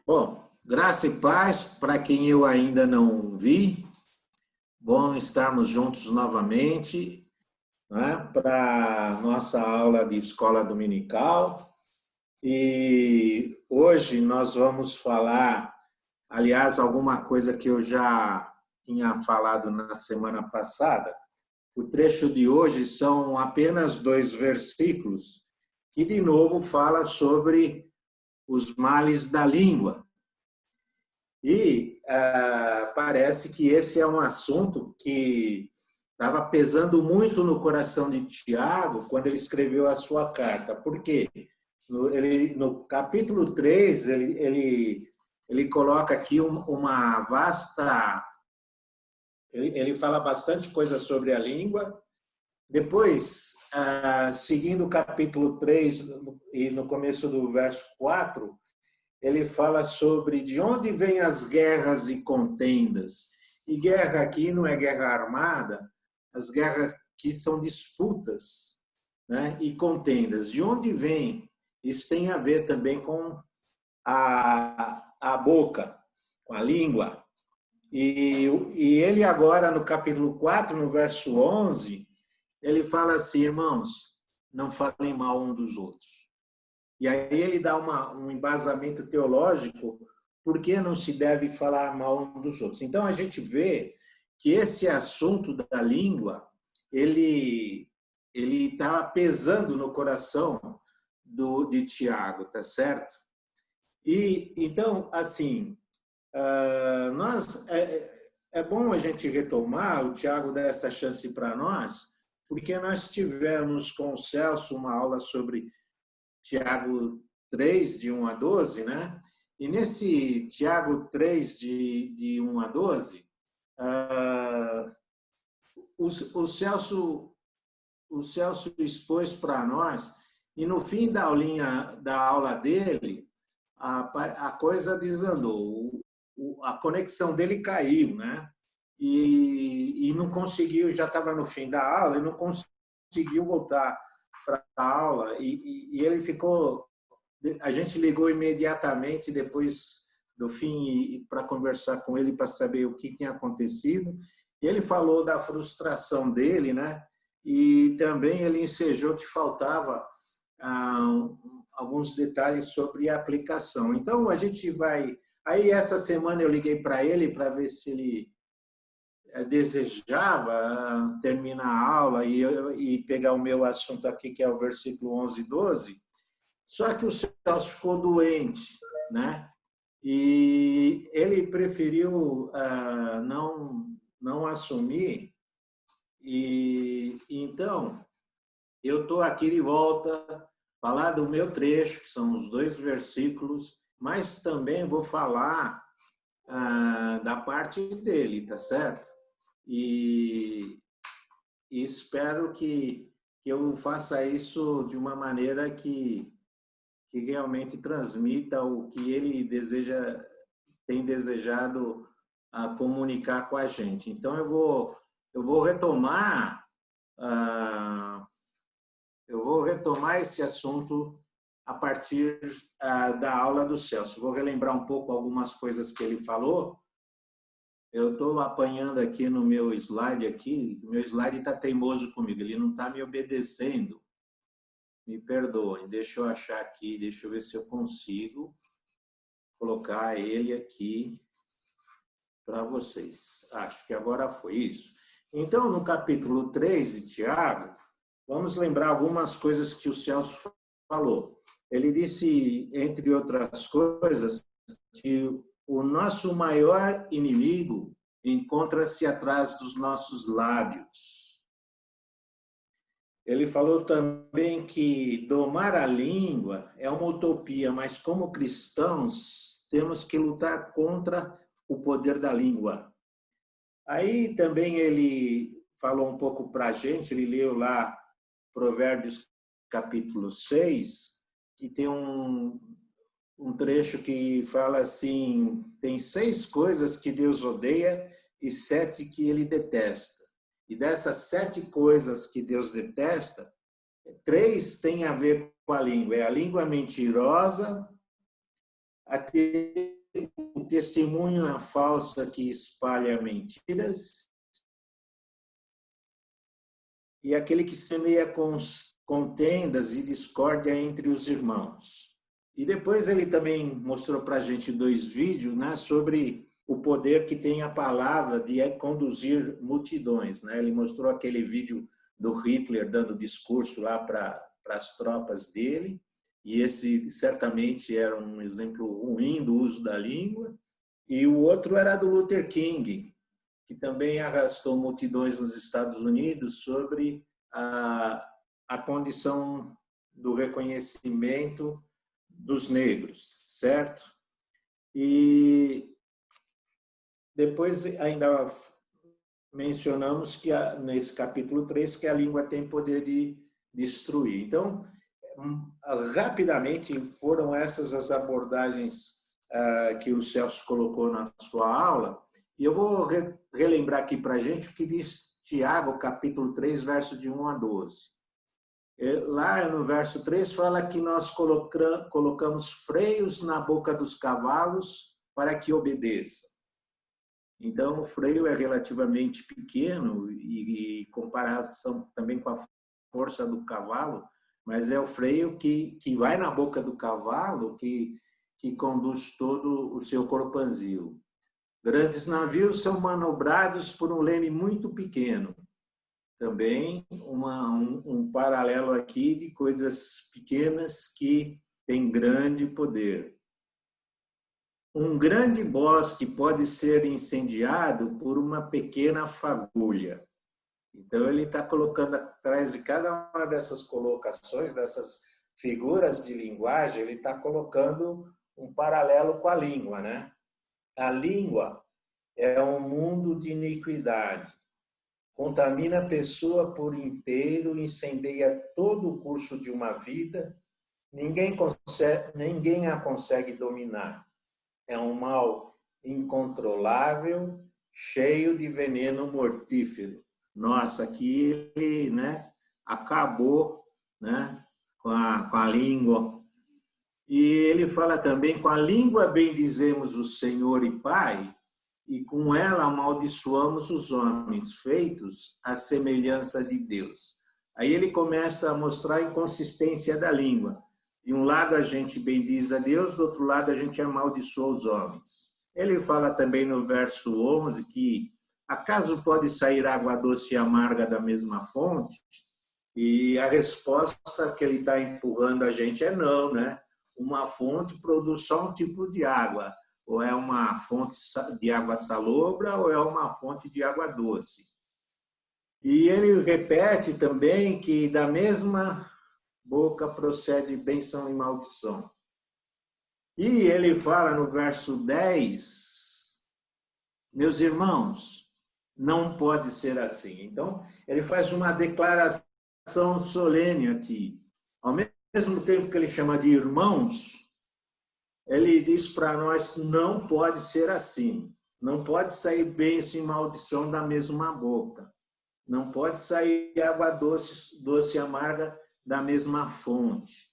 Bom, graça e paz para quem eu ainda não vi. Bom estarmos juntos novamente, né, para a nossa aula de escola dominical. E hoje nós vamos falar, aliás, alguma coisa que eu já tinha falado na semana passada. O trecho de hoje são apenas 2 versículos, que de novo fala sobre os males da língua. E parece que esse é um assunto que estava pesando muito no coração de Tiago quando ele escreveu a sua carta. Por quê? No capítulo 3, ele coloca aqui uma vasta... Ele fala bastante coisa sobre a língua. Depois, seguindo o capítulo 3, e no começo do verso 4, ele fala sobre de onde vêm as guerras e contendas. E guerra aqui não é guerra armada, as guerras que são disputas, né? E contendas. De onde vem? Isso tem a ver também com a boca, com a língua. E ele agora, no capítulo 4, no verso 11, ele fala assim, irmãos, não falem mal um dos outros. E aí ele dá um embasamento teológico por que não se deve falar mal um dos outros. Então a gente vê que esse assunto da língua, ele está pesando no coração de Tiago, tá certo? E então, assim, é bom a gente retomar, o Tiago dá essa chance para nós, porque nós tivemos com o Celso uma aula sobre Tiago 3, de 1 a 12, né? E nesse Tiago 3, de 1 a 12, o Celso expôs para nós, e no fim da aula dele, a coisa desandou, a conexão dele caiu, né? E não conseguiu, já estava no fim da aula, e não conseguiu voltar para a aula, e ele ficou... A gente ligou imediatamente depois do fim para conversar com ele, para saber o que tinha acontecido. E ele falou da frustração dele, né? E também ele ensejou que faltava alguns detalhes sobre a aplicação. Então, a gente vai... Aí, essa semana, eu liguei para ele para ver se ele desejava terminar a aula e pegar o meu assunto aqui, que é o versículo 11 e 12. Só que o Celso ficou doente, né? E ele preferiu não assumir. E então, eu estou aqui de volta, falar do meu trecho, que são os 2 versículos, mas também vou falar da parte dele, tá certo? E espero que eu faça isso de uma maneira que realmente transmita o que ele tem desejado comunicar com a gente. Então, eu vou retomar esse assunto a partir da aula do Celso. Vou relembrar um pouco algumas coisas que ele falou. Eu estou apanhando aqui no meu slide aqui. O meu slide está teimoso comigo, ele não está me obedecendo. Me perdoem, deixa eu achar aqui, deixa eu ver se eu consigo colocar ele aqui para vocês. Acho que agora foi isso. Então, no capítulo 3 de Tiago, vamos lembrar algumas coisas que o Celso falou. Ele disse, entre outras coisas, que o nosso maior inimigo encontra-se atrás dos nossos lábios. Ele falou também que domar a língua é uma utopia, mas como cristãos temos que lutar contra o poder da língua. Aí também ele falou um pouco para a gente, ele leu lá Provérbios capítulo 6, que tem um trecho que fala assim, tem 6 coisas que Deus odeia e 7 que ele detesta. E dessas 7 coisas que Deus detesta, 3 têm a ver com a língua. É a língua mentirosa, o testemunho falso que espalha mentiras e aquele que semeia contendas e discórdia entre os irmãos. E depois ele também mostrou para a gente 2 vídeos, né, sobre o poder que tem a palavra de conduzir multidões, né? Ele mostrou aquele vídeo do Hitler dando discurso lá para as tropas dele, e esse certamente era um exemplo ruim do uso da língua. E o outro era do Luther King, que também arrastou multidões nos Estados Unidos sobre a condição do reconhecimento dos negros, certo? E depois ainda mencionamos que nesse capítulo 3 que a língua tem poder de destruir. Então, rapidamente foram essas as abordagens que o Celso colocou na sua aula, e eu vou relembrar aqui para a gente o que diz Tiago, capítulo 3, verso de 1 a 12. Lá no verso 3 fala que nós colocamos freios na boca dos cavalos para que obedeçam. Então, o freio é relativamente pequeno e em comparação também com a força do cavalo, mas é o freio que vai na boca do cavalo que conduz todo o seu corpanzil. Grandes navios são manobrados por um leme muito pequeno. Também um paralelo aqui de coisas pequenas que têm grande poder. Um grande bosque pode ser incendiado por uma pequena fagulha. Então, ele está colocando atrás de cada uma dessas colocações, dessas figuras de linguagem, ele está colocando um paralelo com a língua, né? A língua é um mundo de iniquidade. Contamina a pessoa por inteiro, incendeia todo o curso de uma vida, ninguém a consegue dominar. É um mal incontrolável, cheio de veneno mortífero. Nossa, aqui ele, né, acabou, né, com a língua. E ele fala também, com a língua bendizemos o Senhor e Pai, e com ela amaldiçoamos os homens feitos à semelhança de Deus. Aí ele começa a mostrar a inconsistência da língua. De um lado a gente bendiz a Deus, do outro lado a gente amaldiçoa os homens. Ele fala também no verso 11 que acaso pode sair água doce e amarga da mesma fonte? E a resposta que ele está empurrando a gente é não, né? Uma fonte produz só um tipo de água. Ou é uma fonte de água salobra ou é uma fonte de água doce. E ele repete também que da mesma boca procede bênção e maldição. E ele fala no verso 10, meus irmãos, não pode ser assim. Então, ele faz uma declaração solene aqui. Ao mesmo tempo que ele chama de irmãos, ele diz para nós, não pode ser assim. Não pode sair bênção e maldição da mesma boca. Não pode sair água doce e amarga da mesma fonte.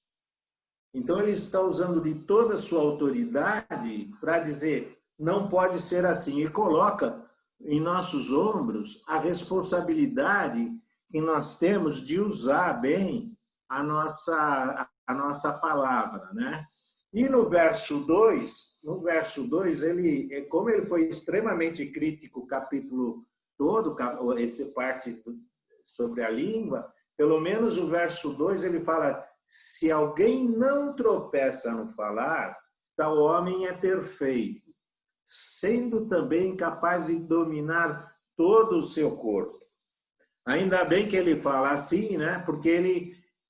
Então, ele está usando de toda a sua autoridade para dizer, não pode ser assim. E coloca em nossos ombros a responsabilidade que nós temos de usar bem a nossa palavra, né? E no verso 2, ele, como ele foi extremamente crítico o capítulo todo, essa parte sobre a língua, pelo menos o verso 2 ele fala, se alguém não tropeça no falar, tal homem é perfeito, sendo também capaz de dominar todo o seu corpo. Ainda bem que ele fala assim, né? Porque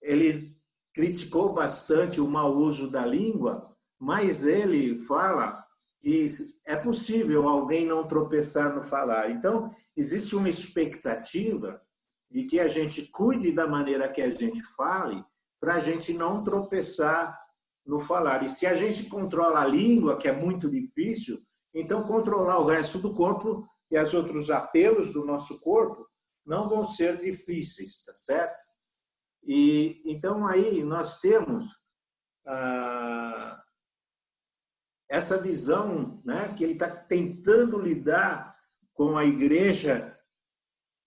ele criticou bastante o mau uso da língua, mas ele fala que é possível alguém não tropeçar no falar. Então, existe uma expectativa de que a gente cuide da maneira que a gente fale, para a gente não tropeçar no falar. E se a gente controla a língua, que é muito difícil, então controlar o resto do corpo e os outros apelos do nosso corpo não vão ser difíceis, tá certo? E então aí nós temos essa visão, né, que ele está tentando lidar com a igreja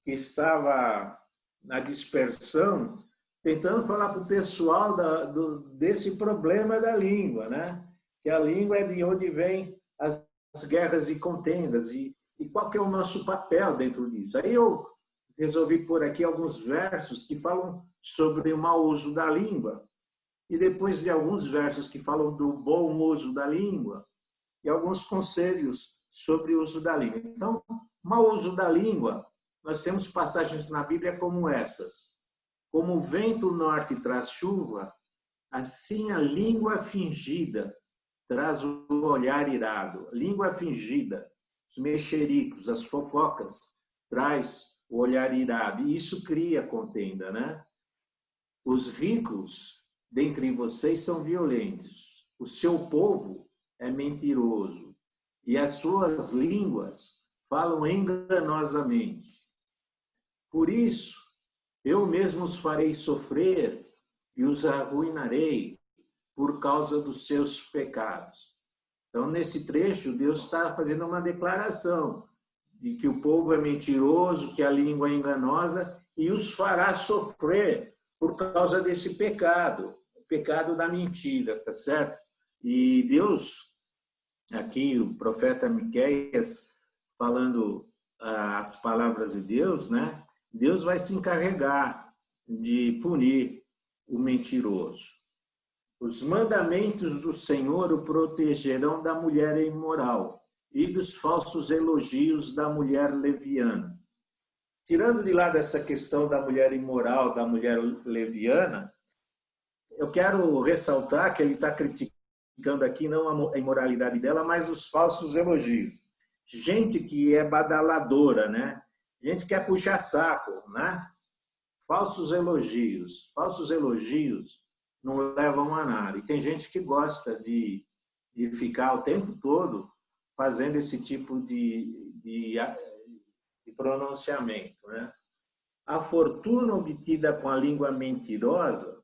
que estava na dispersão, tentando falar para o pessoal desse problema da língua, né? Que a língua é de onde vem as guerras e contendas, e qual que é o nosso papel dentro disso. Aí eu resolvi pôr aqui alguns versos que falam sobre o mau uso da língua, e depois de alguns versos que falam do bom uso da língua, e alguns conselhos sobre o uso da língua. Então, mau uso da língua, nós temos passagens na Bíblia como essas. Como o vento norte traz chuva, assim a língua fingida traz o olhar irado. Língua fingida, os mexericos, as fofocas, traz o olhar irado. E isso cria contenda, né? Os ricos dentre vocês são violentos. O seu povo é mentiroso. E as suas línguas falam enganosamente. Por isso, eu mesmo os farei sofrer e os arruinarei por causa dos seus pecados. Então, nesse trecho, Deus está fazendo uma declaração de que o povo é mentiroso, que a língua é enganosa, e os fará sofrer por causa desse pecado, o pecado da mentira, tá certo? E Deus, aqui o profeta Miqueias, falando as palavras de Deus, né? Deus vai se encarregar de punir o mentiroso. Os mandamentos do Senhor o protegerão da mulher imoral e dos falsos elogios da mulher leviana. Tirando de lado essa questão da mulher imoral, da mulher leviana, eu quero ressaltar que ele está criticando aqui não a imoralidade dela, mas os falsos elogios. Gente que é badaladora, né? Gente que quer puxar saco, né? Falsos elogios. Falsos elogios não levam a nada. E tem gente que gosta de ficar o tempo todo fazendo esse tipo de pronunciamento, né? A fortuna obtida com a língua mentirosa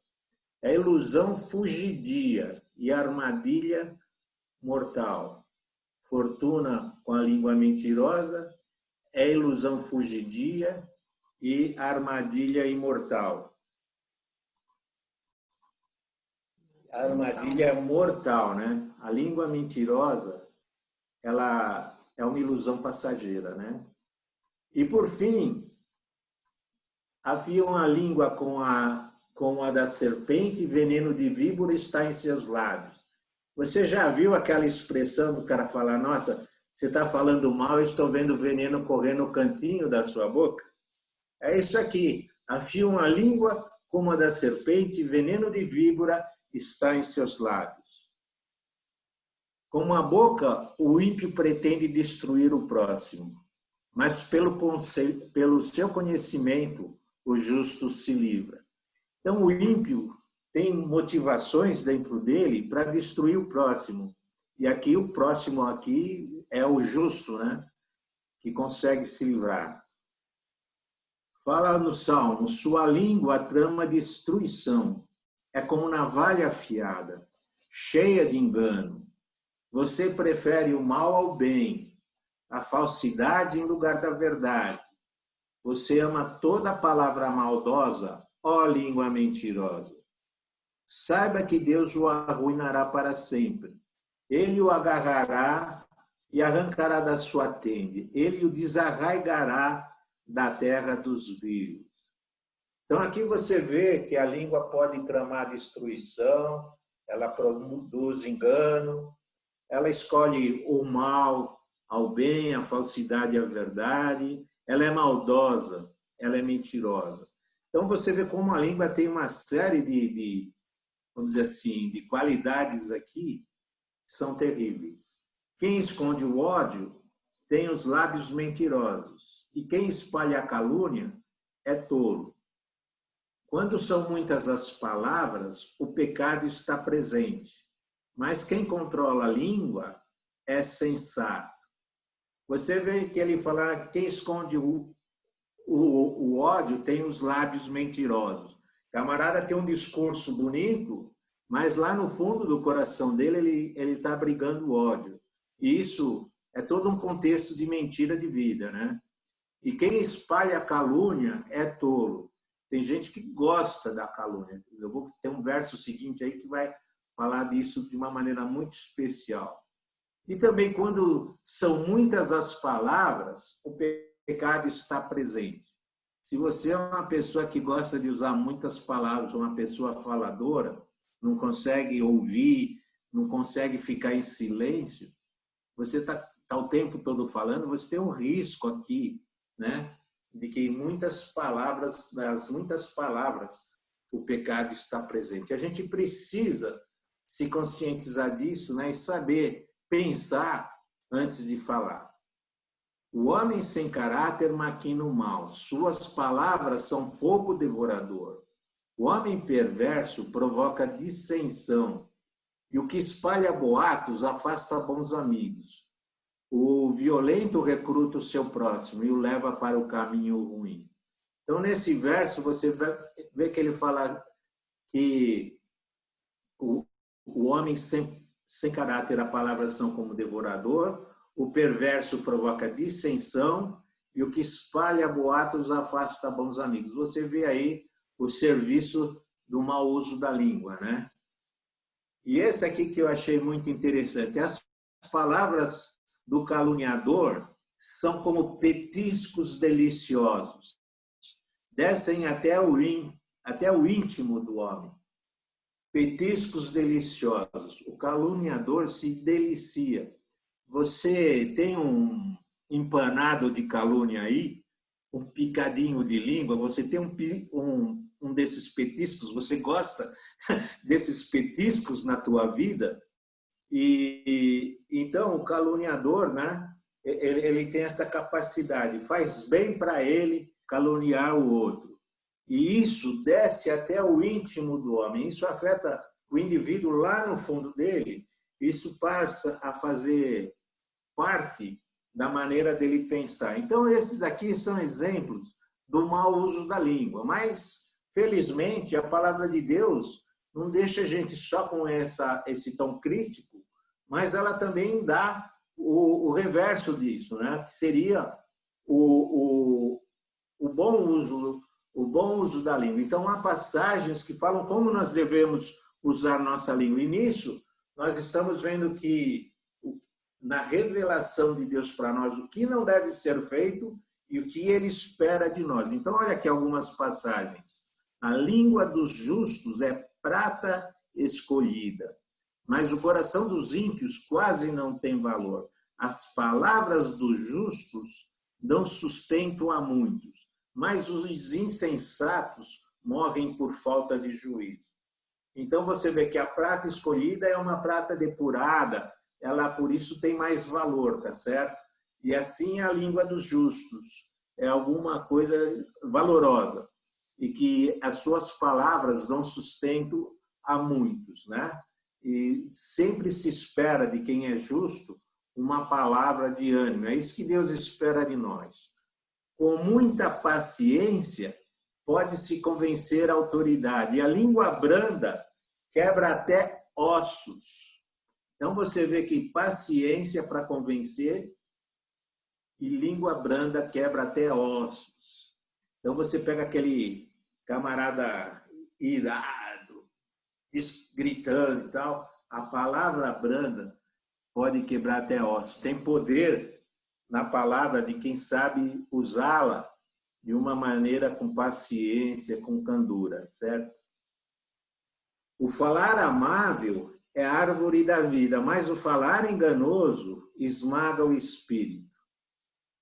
é ilusão fugidia e armadilha mortal. Fortuna com a língua mentirosa é ilusão fugidia e armadilha imortal. A armadilha mortal, né? A língua mentirosa, ela é uma ilusão passageira, né? E por fim, havia uma língua com a da serpente, veneno de víbora está em seus lábios. Você já viu aquela expressão do cara falar, nossa, você está falando mal, eu estou vendo veneno correndo no cantinho da sua boca? É isso aqui. Havia uma língua como a da serpente, veneno de víbora está em seus lábios. Com uma boca, o ímpio pretende destruir o próximo, mas pelo seu conhecimento, o justo se livra. Então, o ímpio tem motivações dentro dele para destruir o próximo. E aqui, o próximo aqui é o justo, né? Que consegue se livrar. Fala no Salmo, sua língua trama destruição. É como navalha afiada, cheia de engano. Você prefere o mal ao bem, a falsidade em lugar da verdade. Você ama toda palavra maldosa, ó língua mentirosa. Saiba que Deus o arruinará para sempre. Ele o agarrará e arrancará da sua tenda. Ele o desarraigará da terra dos vivos. Então, aqui você vê que a língua pode tramar destruição, ela produz engano, ela escolhe o mal ao bem, a falsidade à verdade, ela é maldosa, ela é mentirosa. Então, você vê como a língua tem uma série vamos dizer assim, de qualidades aqui que são terríveis. Quem esconde o ódio tem os lábios mentirosos, e quem espalha a calúnia é tolo. Quando são muitas as palavras, o pecado está presente, mas quem controla a língua é sensato. Você vê que ele fala que quem esconde o ódio tem os lábios mentirosos. O camarada tem um discurso bonito, mas lá no fundo do coração dele ele está abrigando o ódio. E isso é todo um contexto de mentira de vida, né? E quem espalha a calúnia é tolo. Tem gente que gosta da calúnia. Eu vou ter um verso seguinte aí que vai falar disso de uma maneira muito especial. E também, quando são muitas as palavras, o pecado está presente. Se você é uma pessoa que gosta de usar muitas palavras, uma pessoa faladora, não consegue ouvir, não consegue ficar em silêncio, você está o tempo todo falando, você tem um risco aqui, né? De que muitas palavras, das muitas palavras, o pecado está presente. A gente precisa se conscientizar disso, né? E saber pensar antes de falar. O homem sem caráter maquina o mal. Suas palavras são fogo devorador. O homem perverso provoca dissensão. E o que espalha boatos afasta bons amigos. O violento recruta o seu próximo e o leva para o caminho ruim. Então, nesse verso, você vê que ele fala que o homem sem caráter, a palavra são como devorador, o perverso provoca dissensão e o que espalha boatos afasta bons amigos. Você vê aí o serviço do mau uso da língua, né? E esse aqui que eu achei muito interessante. As palavras do caluniador são como petiscos deliciosos. Descem até o íntimo do homem. Petiscos deliciosos. O caluniador se delicia. Você tem um empanado de calúnia aí, um picadinho de língua, você tem um desses petiscos, você gosta desses petiscos na tua vida? E então o caluniador, né, ele tem essa capacidade, faz bem para ele caluniar o outro. E isso desce até o íntimo do homem, isso afeta o indivíduo lá no fundo dele, isso passa a fazer parte da maneira dele pensar. Então, esses aqui são exemplos do mau uso da língua, mas, felizmente, a palavra de Deus não deixa a gente só com esse tom crítico, mas ela também dá o reverso disso, né? Que seria o bom uso da língua. Então, há passagens que falam como nós devemos usar nossa língua. E nisso, nós estamos vendo que, na revelação de Deus para nós, o que não deve ser feito e o que Ele espera de nós. Então, olha aqui algumas passagens. A língua dos justos é prata escolhida, mas o coração dos ímpios quase não tem valor. As palavras dos justos dão sustento a muitos, mas os insensatos morrem por falta de juízo. Então, você vê que a prata escolhida é uma prata depurada, ela, por isso, tem mais valor, tá certo? E assim a língua dos justos é alguma coisa valorosa e que as suas palavras dão sustento a muitos, né? E sempre se espera de quem é justo uma palavra de ânimo. É isso que Deus espera de nós. Com muita paciência, pode-se convencer a autoridade. E a língua branda quebra até ossos. Então, você vê que paciência para convencer e língua branda quebra até ossos. Então, você pega aquele camarada irado, gritando e tal, a palavra branda pode quebrar até ossos. Tem poder na palavra de quem sabe usá-la de uma maneira com paciência, com candura, certo? O falar amável é a árvore da vida, mas o falar enganoso esmaga o espírito.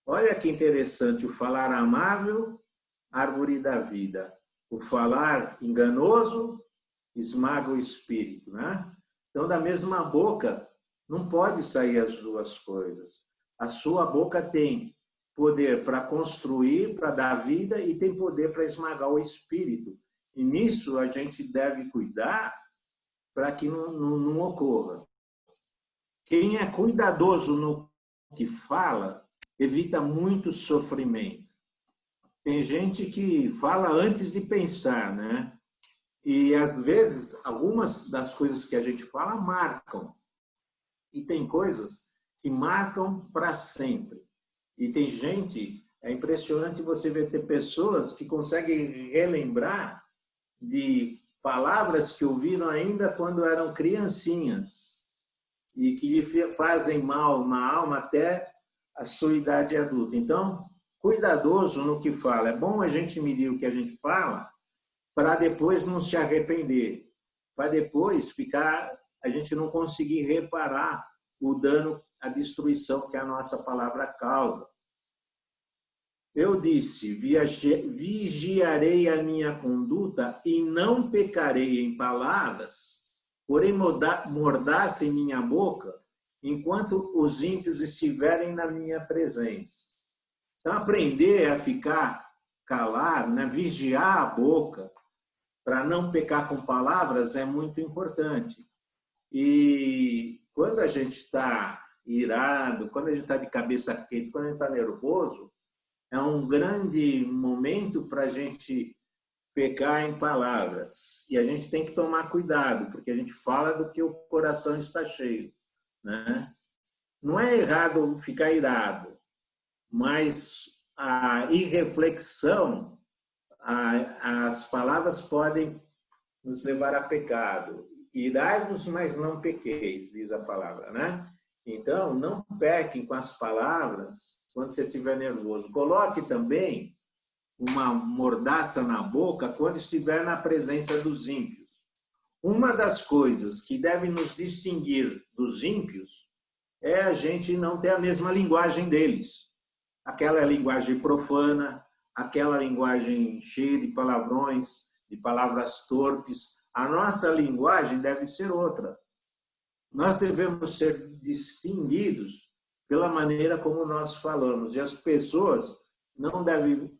Olha que interessante, o falar amável, árvore da vida. O falar enganoso esmaga o espírito, né? Então, da mesma boca, não pode sair as duas coisas. A sua boca tem poder para construir, para dar vida, e tem poder para esmagar o espírito. E nisso a gente deve cuidar para que não ocorra. Quem é cuidadoso no que fala, evita muito sofrimento. Tem gente que fala antes de pensar, né? E, às vezes, algumas das coisas que a gente fala marcam. E tem coisas que marcam para sempre. E tem gente, é impressionante você ver ter pessoas que conseguem relembrar de palavras que ouviram ainda quando eram criancinhas e que lhe fazem mal na alma até a sua idade adulta. Então, cuidadoso no que fala. É bom a gente medir o que a gente fala para depois não se arrepender, para depois a gente não conseguir reparar o dano, a destruição que a nossa palavra causa. Eu disse, vigiarei a minha conduta e não pecarei em palavras, porém mordaça em minha boca, enquanto os ímpios estiverem na minha presença. Então, aprender a ficar calado, né? Vigiar a boca, para não pecar com palavras, é muito importante. E quando a gente está irado, quando a gente está de cabeça quente, quando a gente está nervoso, é um grande momento para a gente pecar em palavras. E a gente tem que tomar cuidado, porque a gente fala do que o coração está cheio, né? Não é errado ficar irado, mas a irreflexão, as palavras podem nos levar a pecado. Irai-vos, mas não pequeis, diz a palavra, né? Então, não pequem com as palavras quando você estiver nervoso. Coloque também uma mordaça na boca quando estiver na presença dos ímpios. Uma das coisas que deve nos distinguir dos ímpios é a gente não ter a mesma linguagem deles. Aquela linguagem profana, aquela linguagem cheia de palavrões, de palavras torpes. A nossa linguagem deve ser outra. Nós devemos ser distinguidos pela maneira como nós falamos. E as pessoas não devem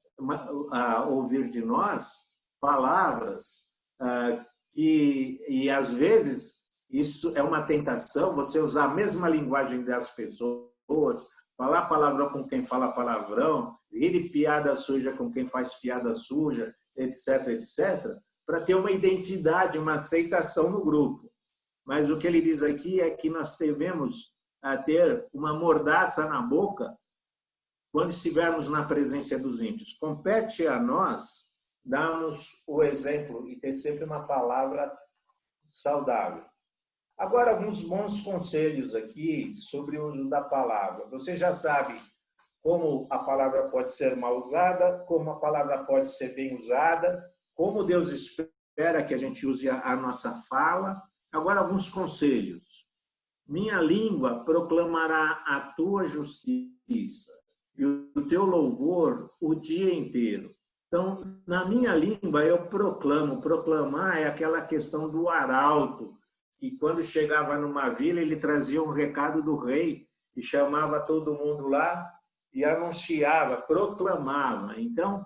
ouvir de nós palavras e às vezes, isso é uma tentação, você usar a mesma linguagem das pessoas, falar palavrão com quem fala palavrão, rir de piada suja com quem faz piada suja, etc., etc., para ter uma identidade, uma aceitação no grupo. Mas o que ele diz aqui é que nós devemos ter uma mordaça na boca quando estivermos na presença dos ímpios. Compete a nós darmos o exemplo e ter sempre uma palavra saudável. Agora, alguns bons conselhos aqui sobre o uso da palavra. Você já sabe como a palavra pode ser mal usada, como a palavra pode ser bem usada, como Deus espera que a gente use a nossa fala. Agora, alguns conselhos. Minha língua proclamará a tua justiça e o teu louvor o dia inteiro. Então, na minha língua, eu proclamo. Proclamar é aquela questão do arauto, que quando chegava numa vila, ele trazia um recado do rei e chamava todo mundo lá e anunciava, proclamava. Então,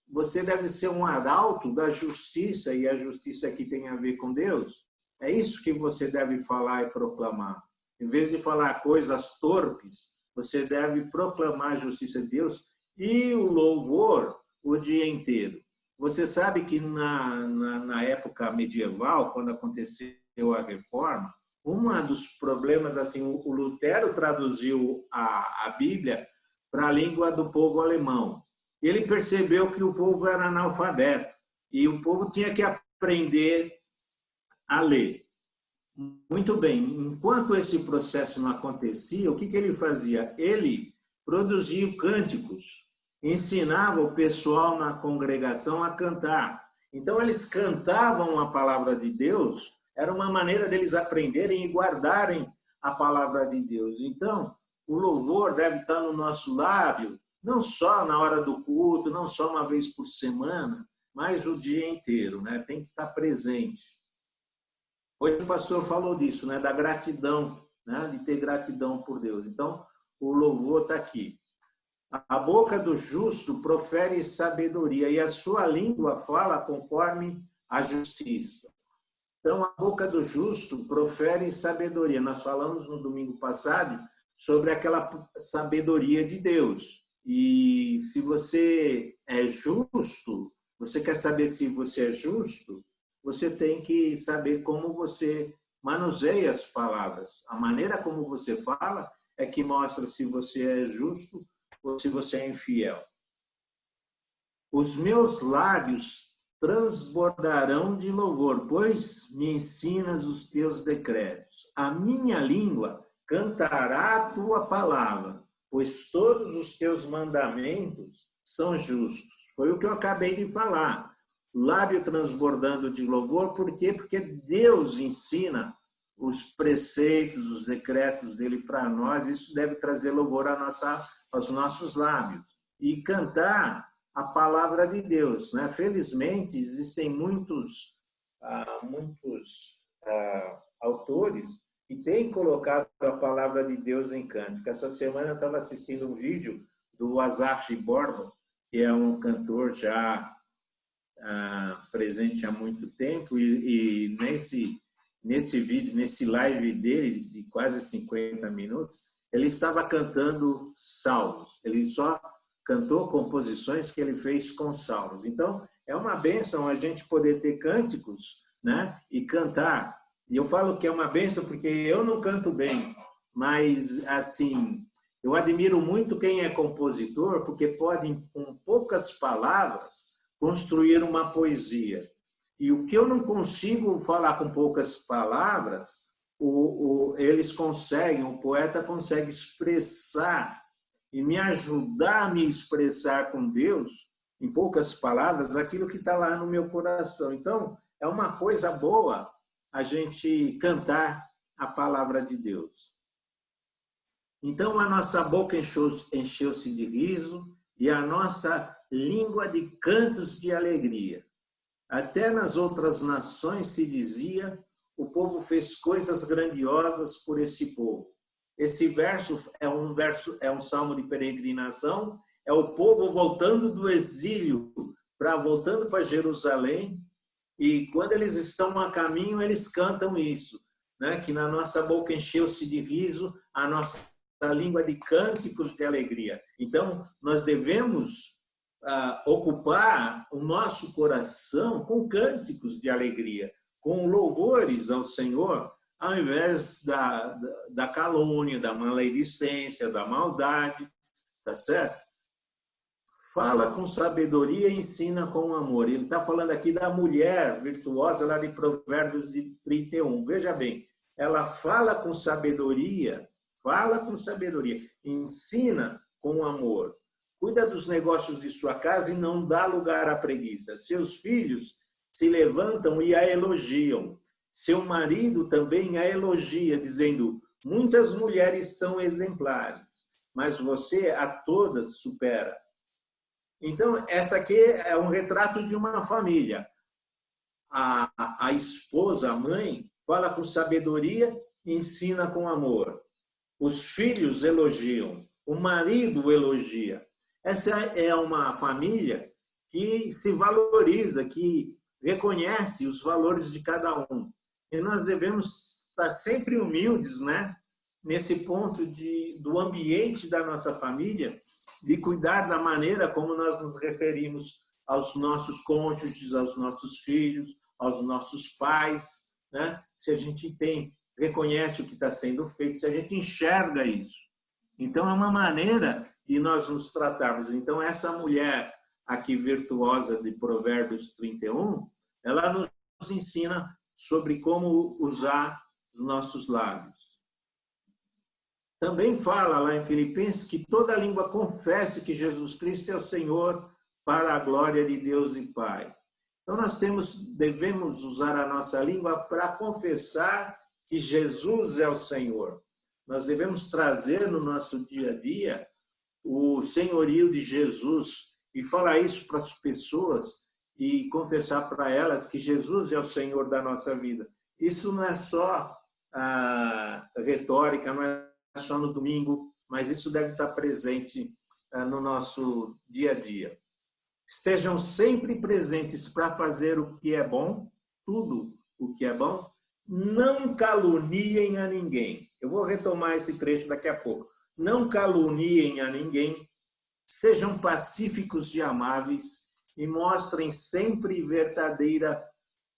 você deve ser um arauto da justiça, e a justiça aqui tem a ver com Deus. É isso que você deve falar e proclamar. Em vez de falar coisas torpes, você deve proclamar a justiça de Deus e o louvor o dia inteiro. Você sabe que na época medieval, quando aconteceu a reforma, um dos problemas, assim, o Lutero traduziu a Bíblia para a língua do povo alemão. Ele percebeu que o povo era analfabeto e o povo tinha que aprender a ler. Muito bem, enquanto esse processo não acontecia, o que ele fazia? Ele produzia cânticos, ensinava o pessoal na congregação a cantar. Então, eles cantavam a palavra de Deus, era uma maneira deles aprenderem e guardarem a palavra de Deus. Então, o louvor deve estar no nosso lábio, não só na hora do culto, não só uma vez por semana, mas o dia inteiro, né? Tem que estar presente. Hoje o pastor falou disso, né? Da gratidão, né? De ter gratidão por Deus. Então, o louvor está aqui. A boca do justo profere sabedoria e a sua língua fala conforme a justiça. Então, a boca do justo profere sabedoria. Nós falamos no domingo passado sobre aquela sabedoria de Deus. E se você é justo, você quer saber se você é justo, você tem que saber como você manuseia as palavras. A maneira como você fala é que mostra se você é justo ou se você é infiel. Os meus lábios transbordarão de louvor, pois me ensinas os teus decretos. A minha língua cantará a tua palavra, pois todos os teus mandamentos são justos. Foi o que eu acabei de falar. Lábio transbordando de louvor, por quê? Porque Deus ensina os preceitos, os decretos dele para nós, isso deve trazer louvor aos nossos lábios. E cantar a palavra de Deus, né? Felizmente, existem muitos autores que têm colocado a palavra de Deus em cântico. Essa semana eu estava assistindo um vídeo do Asaf Borba, que é um cantor já presente há muito tempo, e nesse vídeo, nesse live dele, de quase 50 minutos, ele estava cantando salmos. Ele só cantou composições que ele fez com salmos. Então, é uma bênção a gente poder ter cânticos, né, e cantar. E eu falo que é uma bênção porque eu não canto bem, mas, assim, eu admiro muito quem é compositor, porque pode, com poucas palavras, construir uma poesia. E o que eu não consigo falar com poucas palavras, eles conseguem, o poeta consegue expressar e me ajudar a me expressar com Deus, em poucas palavras, aquilo que está lá no meu coração. Então, é uma coisa boa a gente cantar a palavra de Deus. Então, a nossa boca encheu-se de riso e a nossa língua de cantos de alegria. Até nas outras nações se dizia, o povo fez coisas grandiosas por esse povo. Esse verso é um salmo de peregrinação, é o povo voltando do exílio, voltando para Jerusalém, e quando eles estão a caminho, eles cantam isso, né? Que na nossa boca encheu-se de riso, a nossa língua de cânticos de alegria. Então, nós devemos ocupar o nosso coração com cânticos de alegria, com louvores ao Senhor, ao invés da calúnia, da maledicência, da maldade, tá certo? Fala com sabedoria e ensina com amor. Ele está falando aqui da mulher virtuosa lá de Provérbios de 31. Veja bem, ela fala com sabedoria, ensina com amor. Cuida dos negócios de sua casa e não dá lugar à preguiça. Seus filhos se levantam e a elogiam. Seu marido também a elogia, dizendo, muitas mulheres são exemplares, mas você a todas supera. Então, essa aqui é um retrato de uma família. A esposa, a mãe, fala com sabedoria, ensina com amor. Os filhos elogiam, o marido elogia. Essa é uma família que se valoriza, que reconhece os valores de cada um. E nós devemos estar sempre humildes, né? Nesse ponto do ambiente da nossa família, de cuidar da maneira como nós nos referimos aos nossos cônjuges, aos nossos filhos, aos nossos pais, né? Se a gente reconhece o que está sendo feito, se a gente enxerga isso. Então, é uma maneira de nós nos tratarmos. Então, essa mulher aqui virtuosa de Provérbios 31, ela nos ensina sobre como usar os nossos lábios. Também fala lá em Filipenses que toda língua confesse que Jesus Cristo é o Senhor para a glória de Deus e Pai. Então, nós devemos usar a nossa língua para confessar que Jesus é o Senhor. Nós devemos trazer no nosso dia a dia o senhorio de Jesus e falar isso para as pessoas e confessar para elas que Jesus é o Senhor da nossa vida. Isso não é só retórica, não é só no domingo, mas isso deve estar presente no nosso dia a dia. Estejam sempre presentes para fazer o que é bom, tudo o que é bom, não caluniem a ninguém. Eu vou retomar esse trecho daqui a pouco. Não caluniem a ninguém, Sejam pacíficos e amáveis e mostrem sempre verdadeira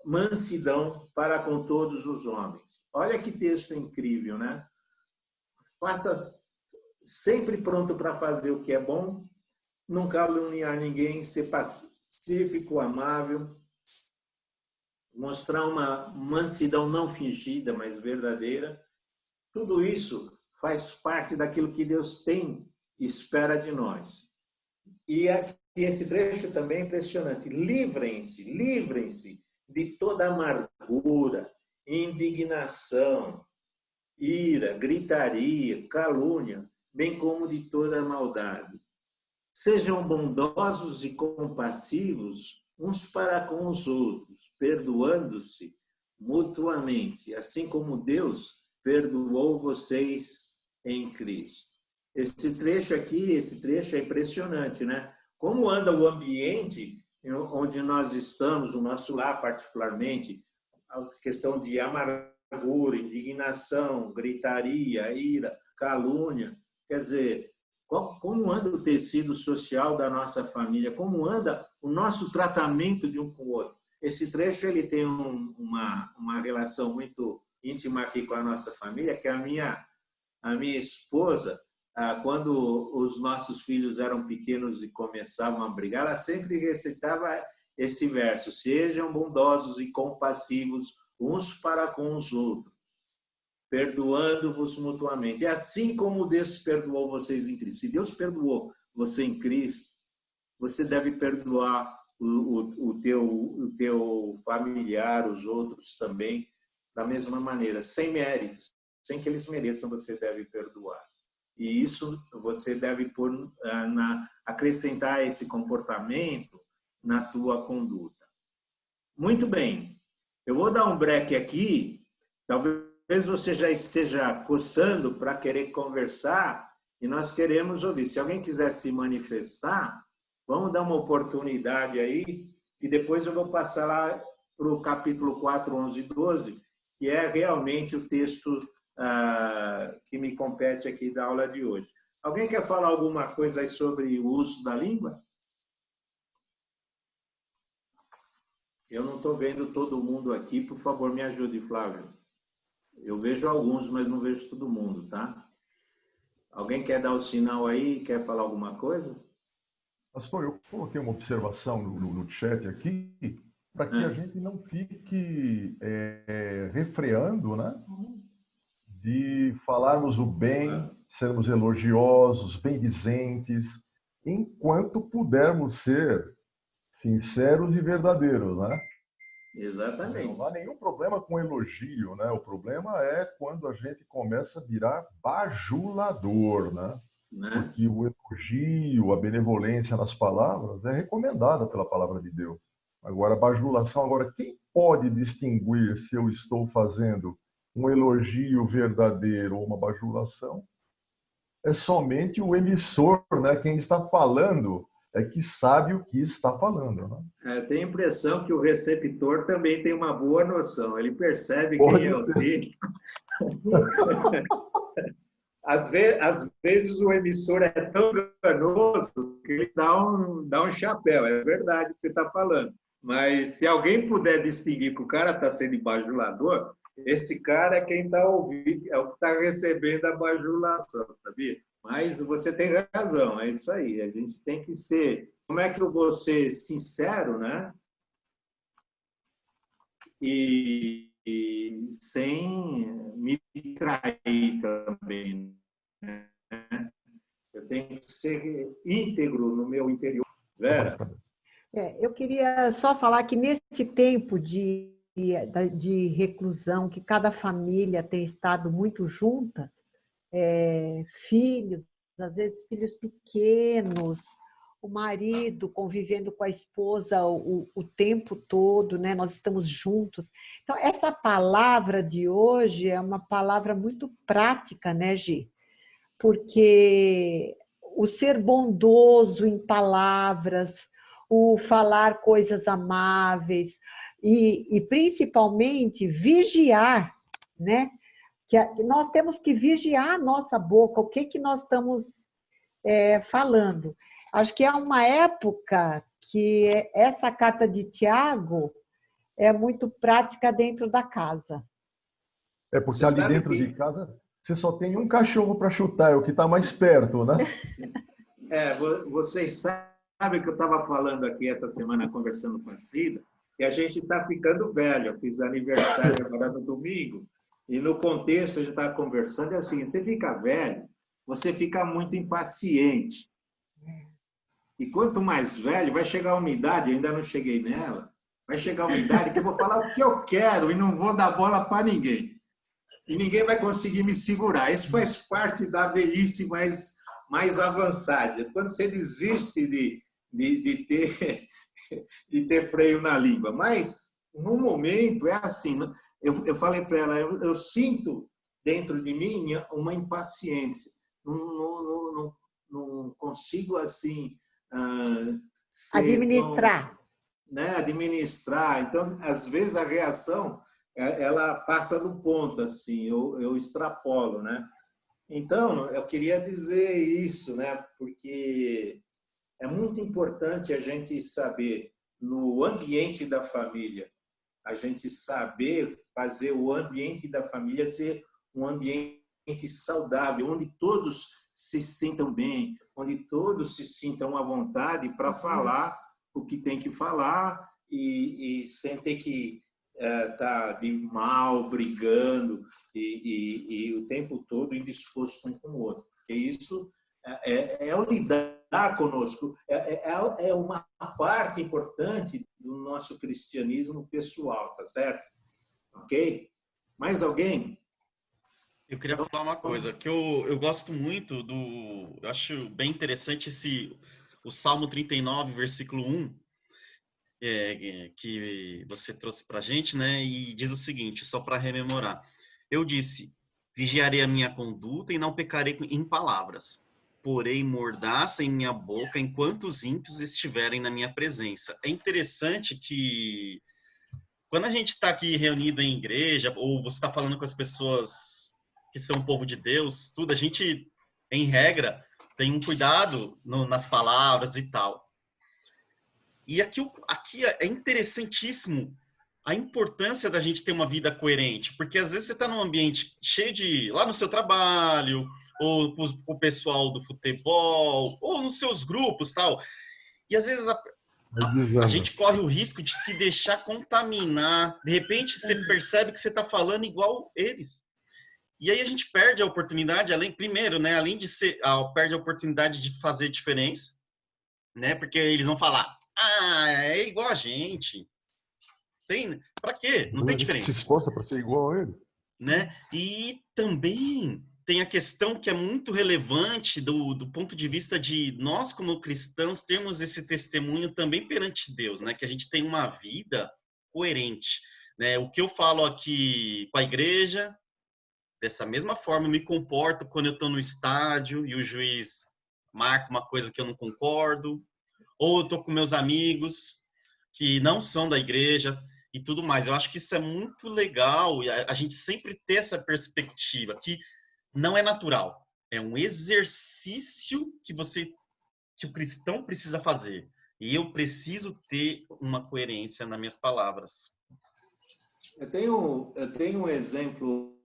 mansidão para com todos os homens. Olha que texto incrível, né? Faça sempre pronto para fazer o que é bom, não caluniar ninguém, ser pacífico, amável, mostrar uma mansidão não fingida, mas verdadeira. Tudo isso faz parte daquilo que Deus tem e espera de nós. E esse trecho também é impressionante. Livrem-se, livrem-se de toda amargura, indignação, ira, gritaria, calúnia, bem como de toda maldade. Sejam bondosos e compassivos uns para com os outros, perdoando-se mutuamente, assim como Deus perdoou vocês em Cristo. Esse trecho aqui, esse trecho é impressionante, né? Como anda o ambiente onde nós estamos, o nosso lar particularmente, a questão de amargura, indignação, gritaria, ira, calúnia. Quer dizer, como anda o tecido social da nossa família, como anda o nosso tratamento de um com o outro. Esse trecho ele tem uma relação muito íntima aqui com a nossa família, que a minha esposa, quando os nossos filhos eram pequenos e começavam a brigar, ela sempre recitava esse verso: sejam bondosos e compassivos uns para com os outros, perdoando-vos mutuamente. E assim como Deus perdoou vocês em Cristo. Se Deus perdoou você em Cristo, você deve perdoar o teu familiar, os outros também, da mesma maneira, sem méritos, sem que eles mereçam, você deve perdoar. E isso você deve acrescentar esse comportamento na tua conduta. Muito bem. Eu vou dar um break aqui. Talvez você já esteja coçando para querer conversar e nós queremos ouvir. Se alguém quiser se manifestar, vamos dar uma oportunidade aí e depois eu vou passar lá para o capítulo 4, 11 e 12, que é realmente o texto que me compete aqui da aula de hoje. Alguém quer falar alguma coisa aí sobre o uso da língua? Eu não estou vendo todo mundo aqui. Por favor, me ajude, Flávio. Eu vejo alguns, mas não vejo todo mundo, tá? Alguém quer dar o sinal aí? Quer falar alguma coisa? Pastor, eu coloquei uma observação no chat aqui para que a gente não fique refreando, né? De falarmos o bem, sermos elogiosos, bendizentes, enquanto pudermos ser sinceros e verdadeiros, né? Exatamente. Não há nenhum problema com elogio, né? O problema é quando a gente começa a virar bajulador, né? Porque o elogio, a benevolência nas palavras é recomendada pela palavra de Deus. Agora, a bajulação, quem pode distinguir se eu estou fazendo um elogio verdadeiro ou uma bajulação? É somente o emissor, né? Quem está falando é que sabe o que está falando, né? Tenho a impressão que o receptor também tem uma boa noção. Ele percebe Pode quem é o ter. dele. Às vezes o emissor é tão enganoso que ele dá um chapéu. É verdade o que você está falando. Mas se alguém puder distinguir que o cara está sendo bajulador, esse cara é quem está ouvindo, é o que está recebendo a bajulação, sabia? Mas você tem razão, é isso aí. A gente tem que ser... Como é que eu vou ser sincero, né? E sem me trair também, né? Eu tenho que ser íntegro no meu interior. Vera? Eu queria só falar que nesse tempo de reclusão, que cada família tem estado muito junta, filhos, às vezes filhos pequenos, o marido convivendo com a esposa o tempo todo, né? Nós estamos juntos. Então, essa palavra de hoje é uma palavra muito prática, né, Gi? Porque o ser bondoso em palavras, o falar coisas amáveis e principalmente vigiar, né? Que nós temos que vigiar a nossa boca, o que nós estamos falando. Acho que é uma época que essa carta de Tiago é muito prática dentro da casa. É porque Você ali sabe dentro de que casa você só tem um cachorro para chutar, é o que está mais perto, né? vocês sabem que eu estava falando aqui essa semana, conversando com a Cida, que a gente está ficando velho. Eu fiz aniversário agora no domingo, e no contexto a gente estava conversando, é assim, você fica velho, você fica muito impaciente. E quanto mais velho, vai chegar uma idade, eu ainda não cheguei nela, vai chegar uma idade que eu vou falar o que eu quero e não vou dar bola para ninguém. E ninguém vai conseguir me segurar. Isso faz parte da velhice mais avançada. Quando você desiste de ter freio na língua. Mas, no momento, é assim. Eu falei para ela, eu sinto dentro de mim uma impaciência. Não consigo, assim, ser Administrar. né, administrar. Então, às vezes, a reação ela passa do ponto, assim, eu extrapolo, né? Então, eu queria dizer isso, né? Porque é muito importante a gente saber, no ambiente da família, a gente saber fazer o ambiente da família ser um ambiente saudável, onde todos se sintam bem, onde todos se sintam à vontade para falar o que tem que falar e sem ter que tá de mal, brigando e o tempo todo indisposto um com o outro. Porque isso é o lidar conosco, é uma parte importante do nosso cristianismo pessoal, tá certo? Ok? Mais alguém? Eu queria falar uma coisa, que eu gosto muito eu acho bem interessante o Salmo 39, versículo 1, que você trouxe para a gente, né? E diz o seguinte, só para rememorar. Eu disse, vigiarei a minha conduta e não pecarei em palavras. Porém, mordaça em minha boca enquanto os ímpios estiverem na minha presença. É interessante que quando a gente está aqui reunido em igreja, ou você está falando com as pessoas que são o povo de Deus, tudo, a gente, em regra, tem um cuidado nas palavras e tal. E aqui é interessantíssimo a importância da gente ter uma vida coerente, porque às vezes você está num ambiente cheio de... lá no seu trabalho, ou com o pessoal do futebol, ou nos seus grupos, tal. E às vezes a gente corre o risco de se deixar contaminar. De repente, você percebe que você está falando igual eles. E aí a gente perde a oportunidade, primeiro, né, além de perde a oportunidade de fazer diferença, né, porque eles vão falar, é igual a gente. Para quê? Não tem diferença. Se esforça para ser igual a ele. Né? E também tem a questão que é muito relevante do ponto de vista de nós, como cristãos, termos esse testemunho também perante Deus, né? Que a gente tem uma vida coerente. Né? O que eu falo aqui com a igreja, dessa mesma forma eu me comporto quando eu estou no estádio e o juiz marca uma coisa que eu não concordo, ou eu estou com meus amigos que não são da igreja e tudo mais. Eu acho que isso é muito legal e a gente sempre ter essa perspectiva que não é natural. É um exercício que o cristão precisa fazer. E eu preciso ter uma coerência nas minhas palavras. Eu tenho um exemplo.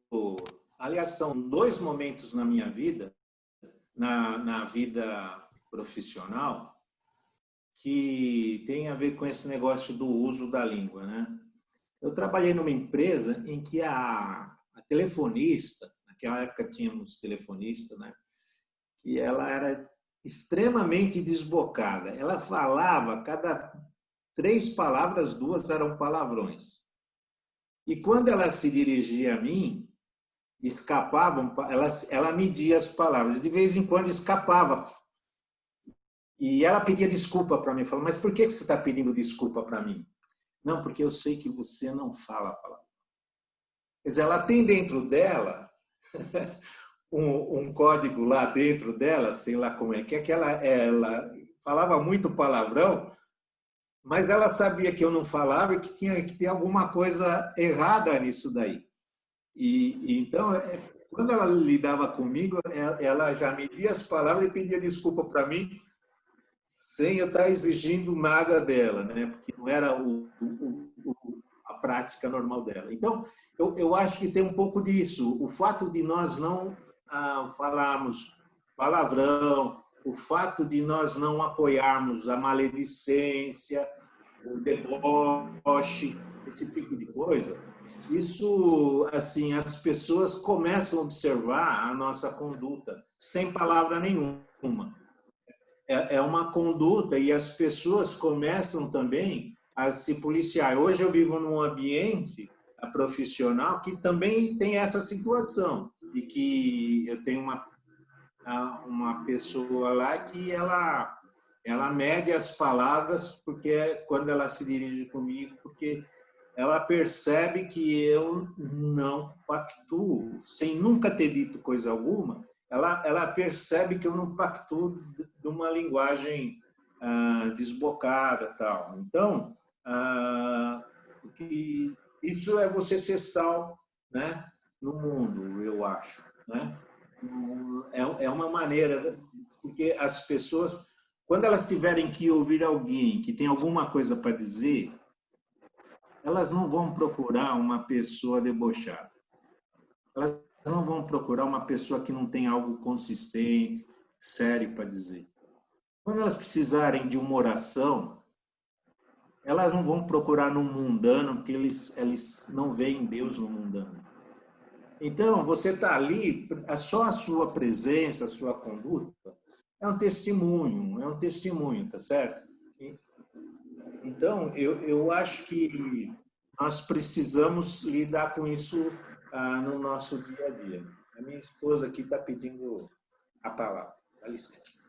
Aliás, são 2 momentos na minha vida, na vida profissional, que tem a ver com esse negócio do uso da língua, né? Eu trabalhei numa empresa em que a telefonista, naquela época tínhamos telefonista, né? E ela era extremamente desbocada. Ela falava, cada 3 palavras, 2 eram palavrões. E quando ela se dirigia a mim, escapavam, ela media as palavras. De vez em quando escapava. E ela pedia desculpa para mim. Falou, mas por que você está pedindo desculpa para mim? Não, porque eu sei que você não fala a palavra. Quer dizer, ela tem dentro dela um código lá dentro dela, sei lá como é que ela falava muito palavrão, mas ela sabia que eu não falava e que tinha que ter alguma coisa errada nisso daí. E então, quando ela lidava comigo, ela já media as palavras e pedia desculpa para mim, sem eu estar exigindo nada dela, né? Porque não era a prática normal dela. Então, eu acho que tem um pouco disso. O fato de nós não falarmos palavrão, o fato de nós não apoiarmos a maledicência, o deboche, esse tipo de coisa, isso, assim, as pessoas começam a observar a nossa conduta sem palavra nenhuma. É uma conduta e as pessoas começam também a se policiar. Hoje eu vivo num ambiente profissional que também tem essa situação e que eu tenho uma pessoa lá que ela mede as palavras porque quando ela se dirige comigo, porque ela percebe que eu não pactuo, sem nunca ter dito coisa alguma. Ela percebe que eu não pactuo de uma linguagem desbocada, tal. Então, isso é você ser sal, né, no mundo, eu acho, né? É uma maneira, porque as pessoas, quando elas tiverem que ouvir alguém que tem alguma coisa para dizer, elas não vão procurar uma pessoa debochada. Elas não vão procurar uma pessoa que não tem algo consistente, sério para dizer. Quando elas precisarem de uma oração, elas não vão procurar no mundano, porque eles não veem Deus no mundano. Então, você está ali, só a sua presença, a sua conduta, é um testemunho, tá certo? Então, eu acho que nós precisamos lidar com isso no nosso dia a dia. A minha esposa aqui está pedindo a palavra. Dá licença.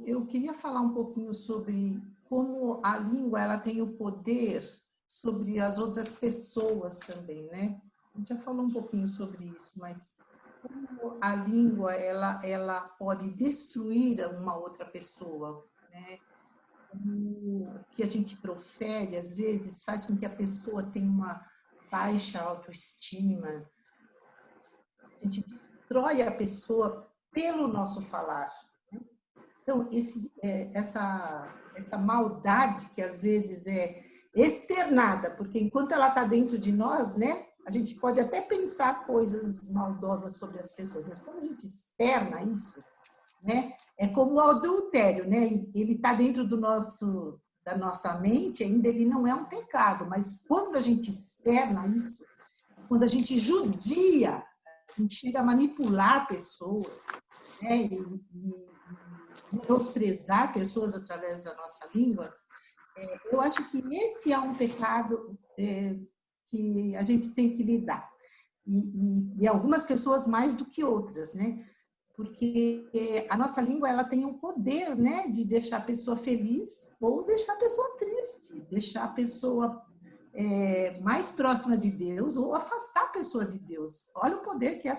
Eu queria falar um pouquinho sobre como a língua ela tem o poder sobre as outras pessoas também, né? A gente já falou um pouquinho sobre isso, mas como a língua ela pode destruir uma outra pessoa, né? O que a gente profere, às vezes, faz com que a pessoa tenha uma baixa autoestima. A gente destrói a pessoa pelo nosso falar. Então, essa maldade que, às vezes, é externada, porque enquanto ela está dentro de nós, né, a gente pode até pensar coisas maldosas sobre as pessoas, mas quando a gente externa isso, né, é como o adultério, né? Ele está dentro da nossa mente, ainda ele não é um pecado, mas quando a gente externa isso, quando a gente judia, a gente chega a manipular pessoas, né? E menosprezar pessoas através da nossa língua, eu acho que esse é um pecado que a gente tem que lidar. E algumas pessoas mais do que outras, né? Porque a nossa língua ela tem o poder, né, de deixar a pessoa feliz ou deixar a pessoa triste, deixar a pessoa mais próxima de Deus ou afastar a pessoa de Deus. Olha o poder que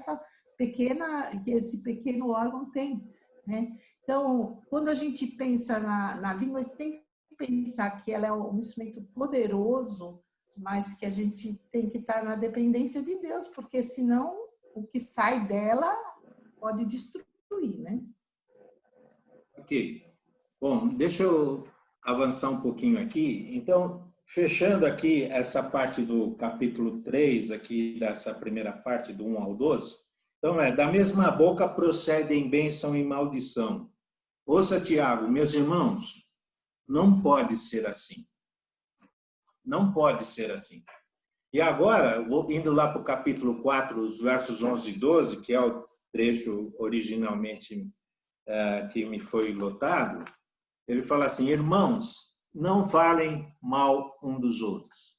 esse pequeno órgão tem, né? Então, quando a gente pensa na língua, a gente tem que pensar que ela é um instrumento poderoso, mas que a gente tem que estar na dependência de Deus, porque senão o que sai dela pode destruir, né? Ok. Bom, deixa eu avançar um pouquinho aqui. Então, fechando aqui essa parte do capítulo 3, aqui dessa primeira parte, do 1 ao 12. Então, da mesma boca procedem bênção e maldição. Ouça, Tiago, meus irmãos, não pode ser assim. Não pode ser assim. E agora, indo lá para o capítulo 4, os versos 11 e 12, que é o trecho originalmente que me foi lotado, ele fala assim: irmãos, não falem mal um dos outros.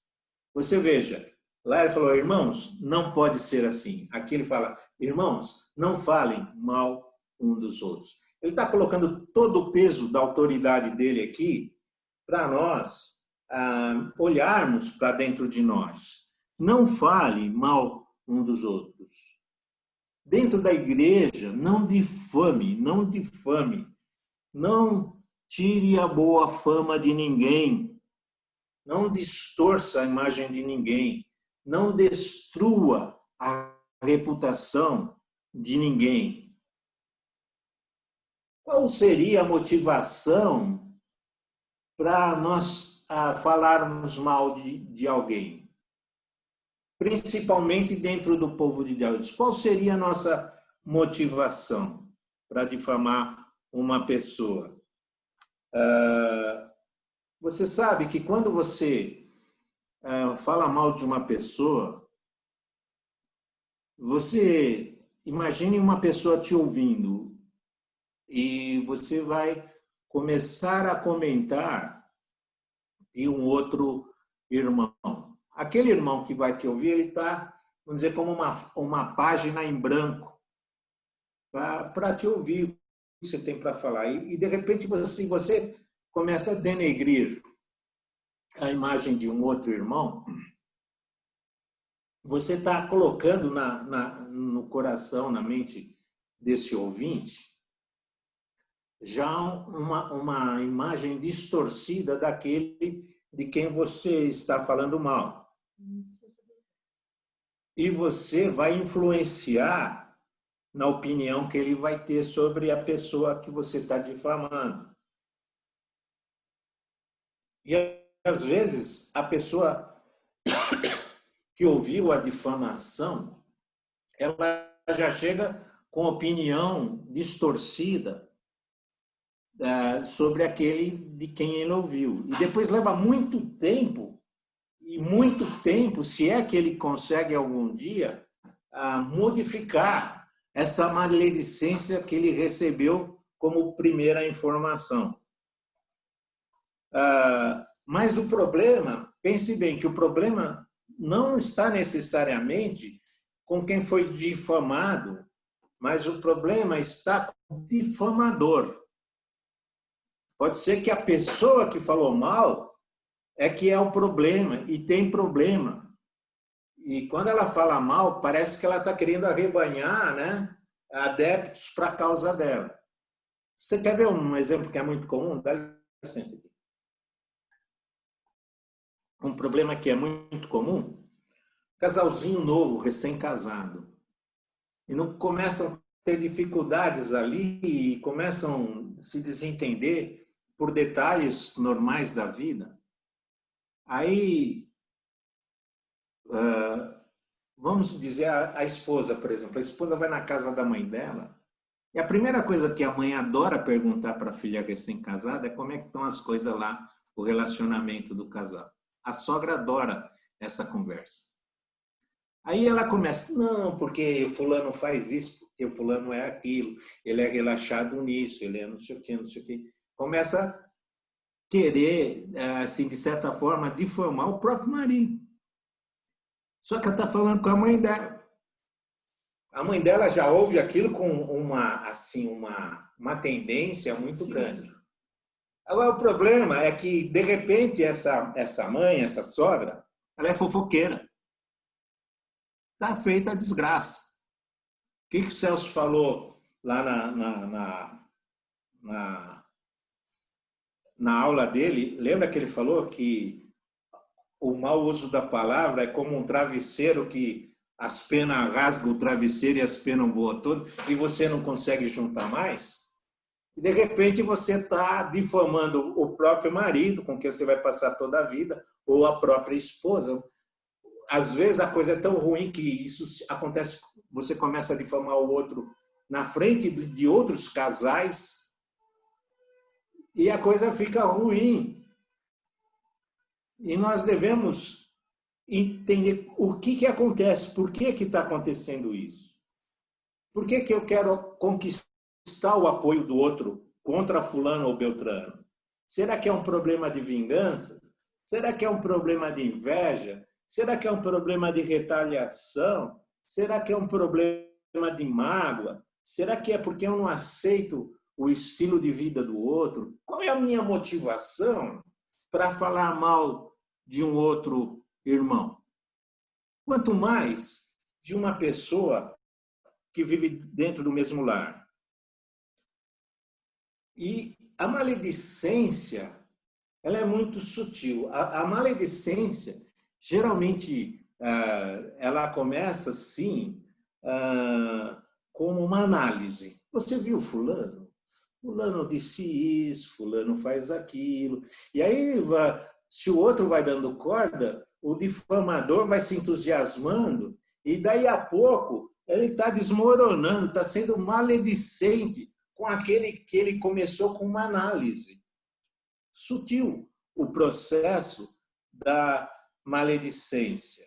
Você veja, lá ele falou, irmãos, não pode ser assim. Aqui ele fala, irmãos, não falem mal um dos outros. Ele está colocando todo o peso da autoridade dele aqui para nós olharmos para dentro de nós. Não fale mal um dos outros. Dentro da igreja, não difame, não difame. Não tire a boa fama de ninguém. Não distorça a imagem de ninguém. Não destrua a reputação de ninguém. Qual seria a motivação para nós falarmos mal de alguém? Principalmente dentro do povo de Deus. Qual seria a nossa motivação para difamar uma pessoa? Você sabe que quando você fala mal de uma pessoa, você imagine uma pessoa te ouvindo e você vai começar a comentar de um outro irmão. Aquele irmão que vai te ouvir, ele está, vamos dizer, como uma página em branco para te ouvir o que você tem para falar. E, de repente, você começa a denegrir a imagem de um outro irmão, você está colocando no coração, na mente desse ouvinte, já uma imagem distorcida daquele de quem você está falando mal. E você vai influenciar na opinião que ele vai ter sobre a pessoa que você está difamando. E, às vezes, a pessoa que ouviu a difamação, ela já chega com opinião distorcida sobre aquele de quem ele ouviu. E depois leva muito tempo, se é que ele consegue algum dia, modificar essa maledicência que ele recebeu como primeira informação. Mas o problema, pense bem, que o problema não está necessariamente com quem foi difamado, mas o problema está com o difamador. Pode ser que a pessoa que falou mal é que é o problema e tem problema. E quando ela fala mal, parece que ela está querendo arrebanhar, né, adeptos para a causa dela. Você quer ver um exemplo que é muito comum? Dá licença aqui. Um problema que é muito comum, casalzinho novo, recém-casado. E não começam a ter dificuldades ali e começam a se desentender por detalhes normais da vida. Aí, vamos dizer, a esposa, por exemplo, a esposa vai na casa da mãe dela e a primeira coisa que a mãe adora perguntar para a filha recém-casada é como é que estão as coisas lá, o relacionamento do casal. A sogra adora essa conversa. Aí ela começa, não, porque o fulano faz isso, porque o fulano é aquilo, ele é relaxado nisso, ele é não sei o quê, não sei o quê. Começa a querer, assim, de certa forma, difamar o próprio marido. Só que ela está falando com a mãe dela. A mãe dela já ouve aquilo com uma tendência muito grande. Agora, o problema é que, de repente, essa mãe, essa sogra, ela é fofoqueira. Está feita a desgraça. O que o Celso falou lá na aula dele? Lembra que ele falou que o mau uso da palavra é como um travesseiro que as penas rasgam o travesseiro e as penas voam todo, e você não consegue juntar mais? E, de repente, você está difamando o próprio marido, com quem você vai passar toda a vida, ou a própria esposa. Às vezes, a coisa é tão ruim que isso acontece, você começa a difamar o outro na frente de outros casais, e a coisa fica ruim. E nós devemos entender o que acontece, por que está acontecendo isso. Por que eu quero conquistar o apoio do outro contra fulano ou beltrano? Será que é um problema de vingança? Será que é um problema de inveja? Será que é um problema de retaliação? Será que é um problema de mágoa? Será que é porque eu não aceito o estilo de vida do outro? Qual é a minha motivação para falar mal de um outro irmão? Quanto mais de uma pessoa que vive dentro do mesmo lar. E a maledicência, ela é muito sutil. A maledicência, geralmente, ela começa, sim, como uma análise. Você viu fulano? fulano disse isso, fulano faz aquilo. E aí, se o outro vai dando corda, o difamador vai se entusiasmando e daí a pouco ele está desmoronando, está sendo maledicente com aquele que ele começou com uma análise. Sutil o processo da maledicência,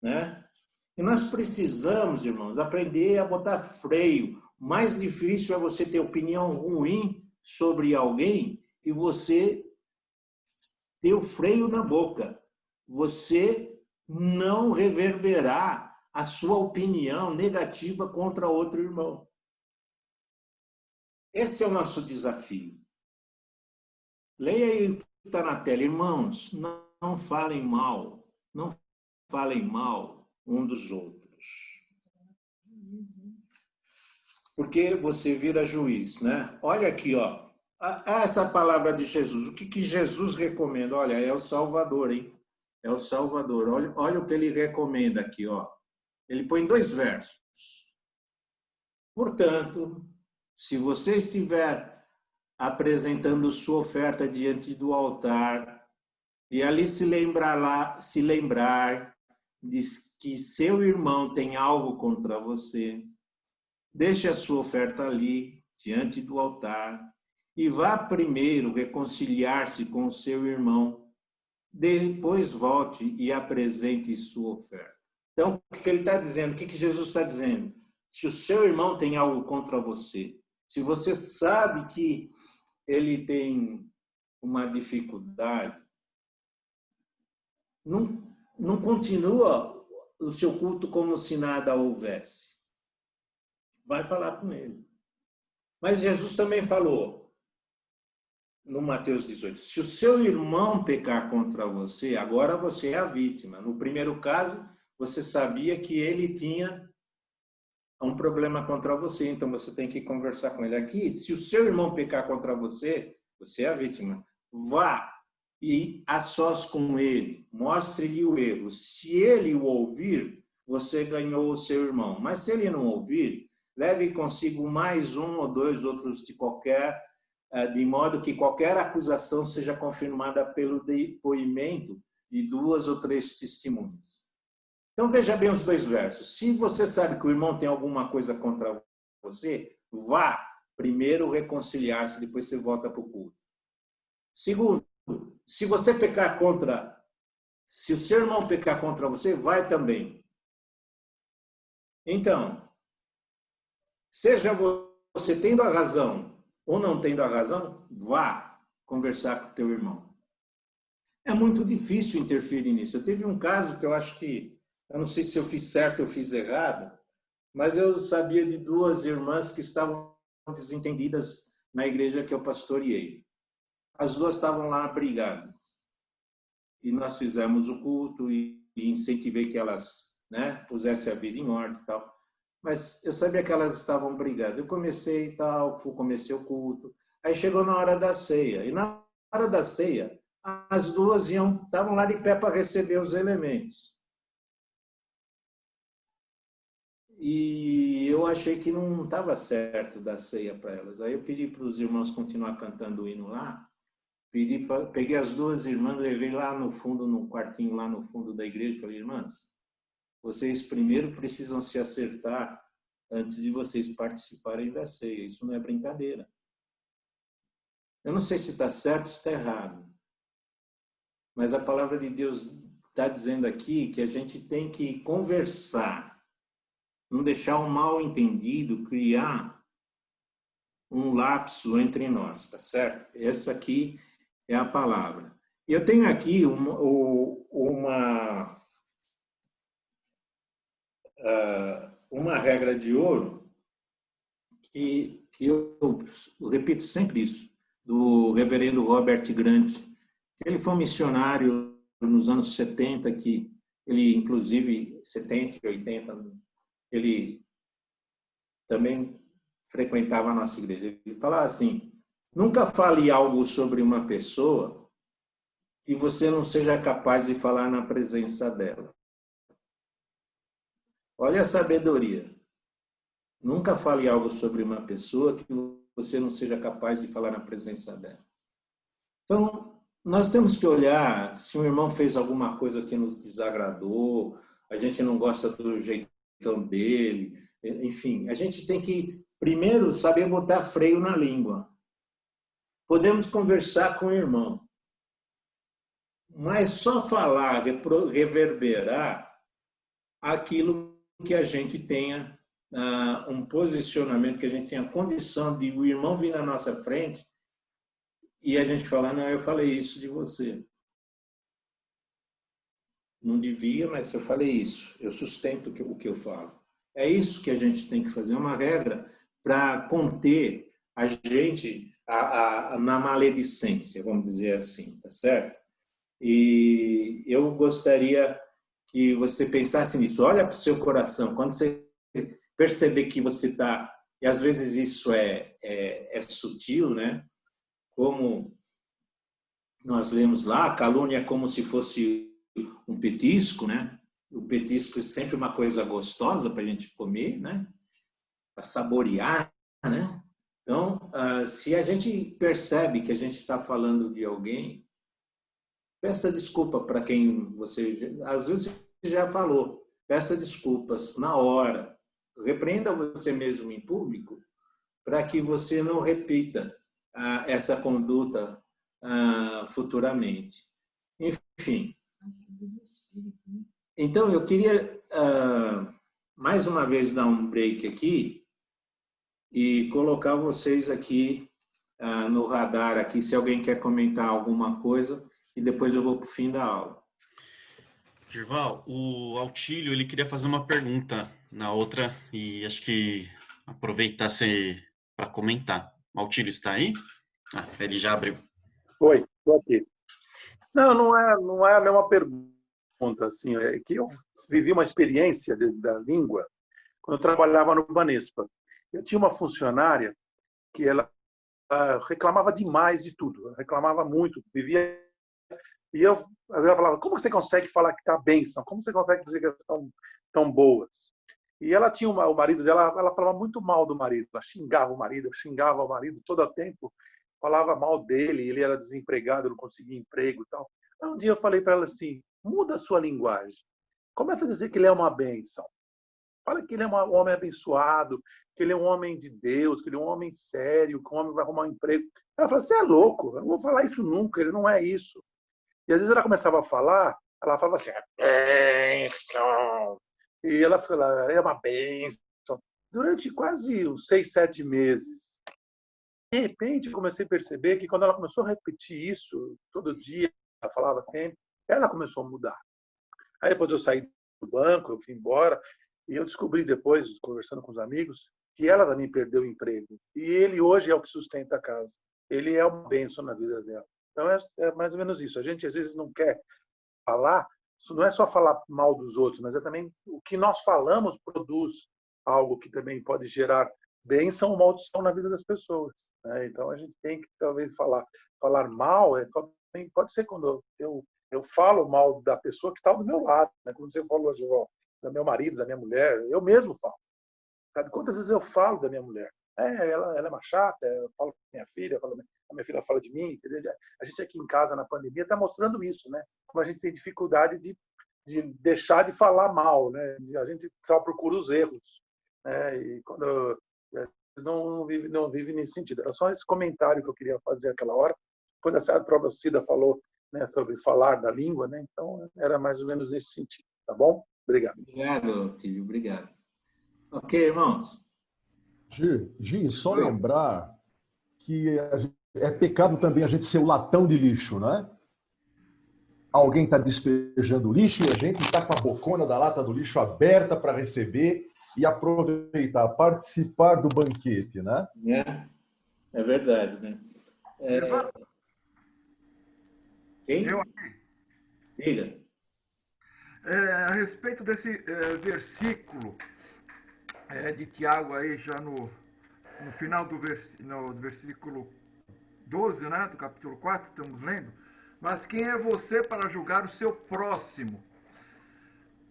né? E nós precisamos, irmãos, aprender a botar freio. O mais difícil é você ter opinião ruim sobre alguém e você ter o freio na boca. Você não reverberar a sua opinião negativa contra outro irmão. Esse é o nosso desafio. Leia aí o que está na tela. Irmãos, não falem mal. Não falem mal um dos outros. Porque você vira juiz, né? Olha aqui, ó. Essa palavra de Jesus. O que Jesus recomenda? Olha, é o Salvador, hein? É o Salvador. Olha o que ele recomenda aqui, ó. Ele põe 2 versos. Portanto, se você estiver apresentando sua oferta diante do altar e ali se lembrar de que seu irmão tem algo contra você, deixe a sua oferta ali, diante do altar, e vá primeiro reconciliar-se com o seu irmão. Depois volte e apresente sua oferta. Então, o que ele está dizendo? O que Jesus está dizendo? Se o seu irmão tem algo contra você, se você sabe que ele tem uma dificuldade, não continua o seu culto como se nada houvesse. Vai falar com ele. Mas Jesus também falou, no Mateus 18, se o seu irmão pecar contra você, agora você é a vítima. No primeiro caso, você sabia que ele tinha um problema contra você, então você tem que conversar com ele. Aqui, se o seu irmão pecar contra você, você é a vítima. Vá e a sós com ele, mostre-lhe o erro. Se ele o ouvir, você ganhou o seu irmão. Mas se ele não ouvir, leve consigo mais 1 ou 2 outros de modo que qualquer acusação seja confirmada pelo depoimento de 2 ou 3 testemunhas. Então veja bem os 2 versos. Se você sabe que o irmão tem alguma coisa contra você, vá primeiro reconciliar-se, depois você volta para o culto. Segundo, se o seu irmão pecar contra você, vai também. Então, seja você tendo a razão ou não tendo a razão, vá conversar com o teu irmão. É muito difícil interferir nisso. Eu teve um caso que eu acho que, eu não sei se eu fiz certo ou fiz errado, mas eu sabia de 2 irmãs que estavam desentendidas na igreja que eu pastoreei. As 2 estavam lá brigadas. E nós fizemos o culto e incentivei que elas, né, pusessem a vida em ordem e tal. Mas eu sabia que elas estavam brigadas. Eu comecei e tal, comecei o culto. Aí chegou na hora da ceia. E na hora da ceia, as 2 estavam lá de pé para receber os elementos. E eu achei que não estava certo dar ceia para elas. Aí eu pedi para os irmãos continuar cantando o hino lá. Peguei as 2 irmãs, levei lá no fundo, num quartinho lá no fundo da igreja, e falei, irmãs, vocês primeiro precisam se acertar antes de vocês participarem da ceia. Isso não é brincadeira. Eu não sei se está certo ou se está errado, mas a palavra de Deus está dizendo aqui que a gente tem que conversar, não deixar um mal entendido criar um lapso entre nós, tá certo? Essa aqui é a palavra. Eu tenho aqui uma regra de ouro que eu repito sempre isso, do reverendo Robert Grant. Ele foi um missionário nos anos 70, que ele, inclusive, 70 e 80, ele também frequentava a nossa igreja. Ele falava assim, nunca fale algo sobre uma pessoa que você não seja capaz de falar na presença dela. Olha a sabedoria. Nunca fale algo sobre uma pessoa que você não seja capaz de falar na presença dela. Então, nós temos que olhar se um irmão fez alguma coisa que nos desagradou, a gente não gosta do jeitão dele, enfim, a gente tem que, primeiro, saber botar freio na língua. Podemos conversar com o irmão, mas só falar, reverberar aquilo que a gente tenha um posicionamento, que a gente tenha condição de o irmão vir na nossa frente e a gente falar, não, eu falei isso de você. Não devia, mas eu falei isso. Eu sustento o que eu falo. É isso que a gente tem que fazer, uma regra para conter a gente na maledicência, vamos dizer assim, tá certo? E eu gostaria que você pensasse nisso. Olha para o seu coração, quando você perceber que você está, e às vezes isso é sutil, né? Como nós lemos lá, a calúnia é como se fosse um petisco, né? O petisco é sempre uma coisa gostosa para a gente comer, né? Para saborear, né? Então, se a gente percebe que a gente está falando de alguém, peça desculpa para quem você, às vezes você já falou, peça desculpas na hora, repreenda você mesmo em público, para que você não repita essa conduta futuramente. Enfim. Então, eu queria mais uma vez dar um break aqui e colocar vocês aqui no radar, aqui, se alguém quer comentar alguma coisa, e depois eu vou para o fim da aula. Girval, o Autílio, ele queria fazer uma pergunta na outra, e acho que aproveitasse para comentar. O Autílio está aí? Ele já abriu. Oi, estou aqui. Não é nenhuma pergunta, assim, é que eu vivi uma experiência da língua quando eu trabalhava no Banespa. Eu tinha uma funcionária que ela reclamava demais de tudo, reclamava muito, vivia. E eu, às vezes, falava: como você consegue falar que está bênção? Como você consegue dizer que estão tão boas? E ela tinha o marido dela, ela falava muito mal do marido, ela xingava o marido todo o tempo, falava mal dele, ele era desempregado, não conseguia emprego e tal. Aí um dia eu falei para ela assim: muda a sua linguagem, começa a dizer que ele é uma bênção. Fala que ele é um homem abençoado, que ele é um homem de Deus, que ele é um homem sério, que o homem vai arrumar um emprego. Ela falou: você é louco, eu não vou falar isso nunca, ele não é isso. E às vezes ela começava a falar, ela falava assim: bênção. E ela falava: é uma bênção. Durante quase uns 6, 7 meses. De repente, eu comecei a perceber que quando ela começou a repetir isso todo dia, ela falava sempre, ela começou a mudar. Aí depois eu saí do banco, eu fui embora, e eu descobri depois, conversando com os amigos, que ela também perdeu o emprego. E ele hoje é o que sustenta a casa. Ele é uma bênção na vida dela. Então é mais ou menos isso. A gente às vezes não quer falar, isso não é só falar mal dos outros, mas é também o que nós falamos produz algo que também pode gerar bênção ou maldição na vida das pessoas. Né? Então a gente tem que talvez falar mal, pode ser quando eu falo mal da pessoa que está do meu lado, né? Como você falou, João, do meu marido, da minha mulher, eu mesmo falo. Sabe quantas vezes eu falo da minha mulher? Ela é uma chata, eu falo com minha filha, a minha filha fala de mim. Entendeu? A gente aqui em casa, na pandemia, está mostrando isso, né? Como a gente tem dificuldade de deixar de falar mal, né? A gente só procura os erros, né? E quando não vive nesse sentido. Era só esse comentário que eu queria fazer naquela hora, quando a própria Cida falou, né, sobre falar da língua, né? Então era mais ou menos nesse sentido, tá bom? Obrigado. Obrigado, Tílio, obrigado. Ok, irmãos? Gi, só lembrar que é pecado também a gente ser o latão de lixo, né? Alguém está despejando lixo e a gente está com a bocona da lata do lixo aberta para receber e aproveitar, participar do banquete, né? É verdade, né? Quem? Eu aqui. Diga. A respeito desse versículo de Tiago aí, já no final do versículo 12, né, do capítulo 4, estamos lendo. Mas quem é você para julgar o seu próximo?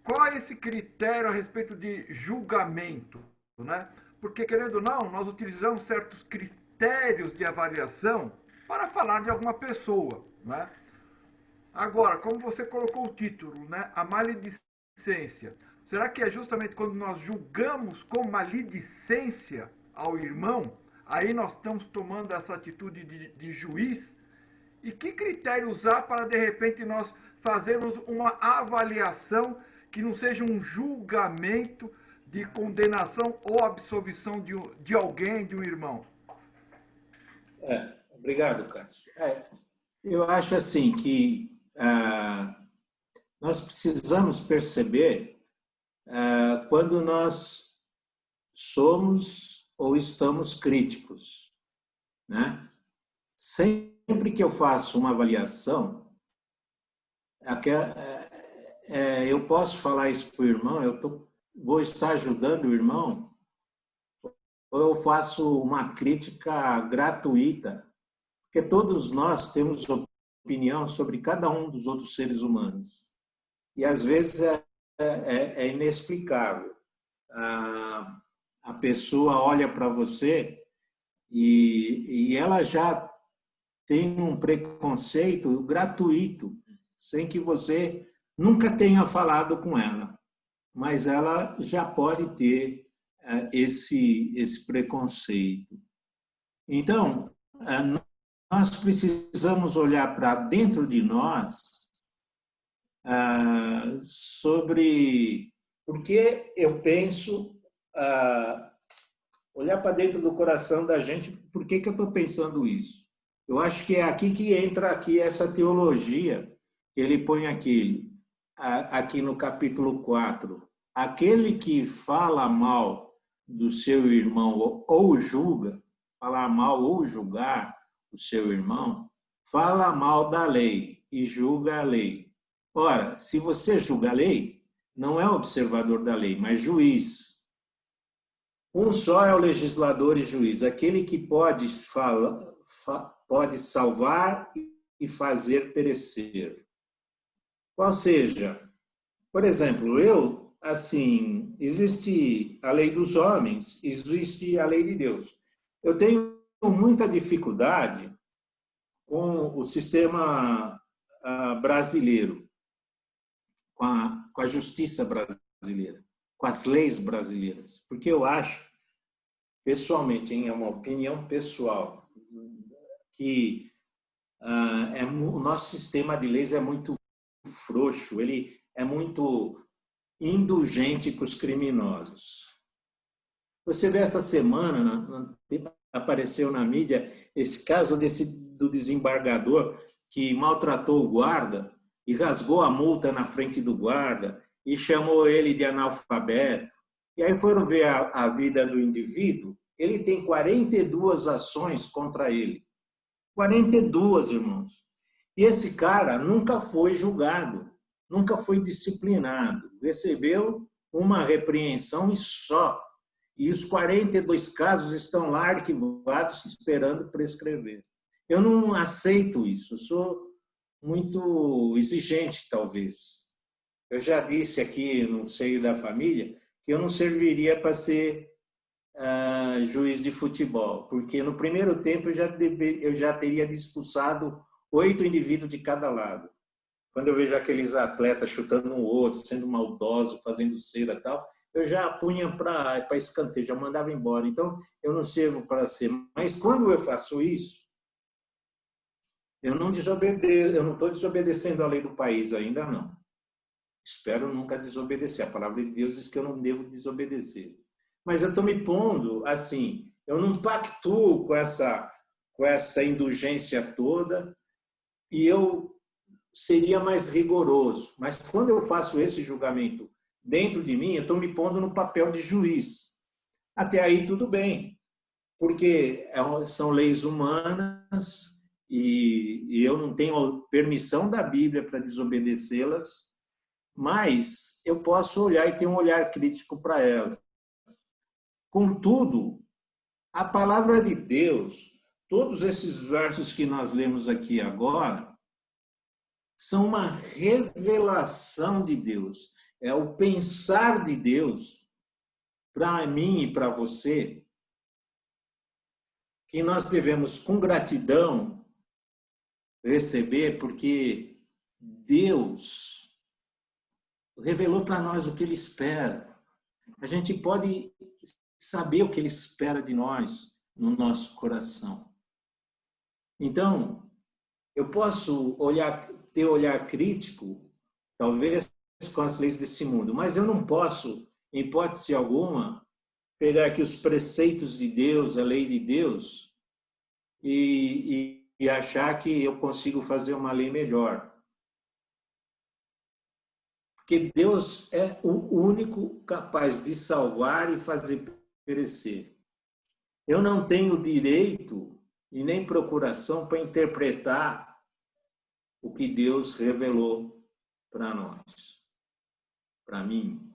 Qual é esse critério a respeito de julgamento, né? Porque, querendo ou não, nós utilizamos certos critérios de avaliação para falar de alguma pessoa, né? Agora, como você colocou o título, né? A maledicência. Será que é justamente quando nós julgamos com maledicência ao irmão, aí nós estamos tomando essa atitude de juiz? E que critério usar para, de repente, nós fazermos uma avaliação que não seja um julgamento de condenação ou absolvição de alguém, de um irmão? Obrigado, Cássio. Eu acho assim que nós precisamos perceber quando nós somos ou estamos críticos, né? Sempre que eu faço uma avaliação, eu posso falar isso para o irmão, vou estar ajudando o irmão, ou eu faço uma crítica gratuita, porque todos nós temos opinião sobre cada um dos outros seres humanos. E às vezes é inexplicável. A pessoa olha para você e ela já tem um preconceito gratuito, sem que você nunca tenha falado com ela. Mas ela já pode ter esse preconceito. Então, nós precisamos olhar para dentro de nós sobre por que eu penso, olhar para dentro do coração da gente, por que eu estou pensando isso? Eu acho que é aqui que entra aqui essa teologia que ele põe aqui no capítulo 4. Aquele que fala mal do seu irmão ou julga, falar mal ou julgar o seu irmão, fala mal da lei e julga a lei. Ora, se você julga a lei, não é observador da lei, mas juiz. Um só é o legislador e juiz, aquele que pode salvar e fazer perecer. Ou seja, por exemplo, existe a lei dos homens, existe a lei de Deus. Eu tenho muita dificuldade com o sistema brasileiro, com a justiça brasileira, com as leis brasileiras, porque eu acho, pessoalmente, é uma opinião pessoal, que o nosso sistema de leis é muito frouxo, ele é muito indulgente com os criminosos. Você vê essa semana, apareceu na mídia, esse caso do desembargador que maltratou o guarda e rasgou a multa na frente do guarda e chamou ele de analfabeto. E aí foram ver a vida do indivíduo, ele tem 42 ações contra ele. 42, irmãos. E esse cara nunca foi julgado, nunca foi disciplinado, recebeu uma repreensão e só. E os 42 casos estão lá arquivados, esperando prescrever. Eu não aceito isso, eu sou muito exigente, talvez. Eu já disse aqui no seio da família que eu não serviria para ser juiz de futebol, porque no primeiro tempo eu já teria expulsado 8 indivíduos de cada lado. Quando eu vejo aqueles atletas chutando um outro, sendo maldoso, fazendo cera e tal, eu já punha para escanteio, já mandava embora. Então, eu não sirvo para ser. Mas quando eu faço isso, eu não estou desobedecendo a lei do país ainda não. Espero nunca desobedecer. A palavra de Deus diz que eu não devo desobedecer. Mas eu estou me pondo assim, eu não pactuo com essa indulgência toda e eu seria mais rigoroso. Mas quando eu faço esse julgamento dentro de mim, eu estou me pondo no papel de juiz. Até aí tudo bem, porque são leis humanas e eu não tenho permissão da Bíblia para desobedecê-las, mas eu posso olhar e ter um olhar crítico para ela. Contudo, a palavra de Deus, todos esses versos que nós lemos aqui agora, são uma revelação de Deus. É o pensar de Deus para mim e para você, que nós devemos, com gratidão, receber, porque Deus revelou para nós o que Ele espera. A gente pode saber o que Ele espera de nós no nosso coração. Então, eu posso ter olhar crítico, talvez com as leis desse mundo, mas eu não posso, em hipótese alguma, pegar aqui os preceitos de Deus, a lei de Deus, e achar que eu consigo fazer uma lei melhor. Porque Deus é o único capaz de salvar e fazer perecer. Eu não tenho direito e nem procuração para interpretar o que Deus revelou para nós, para mim.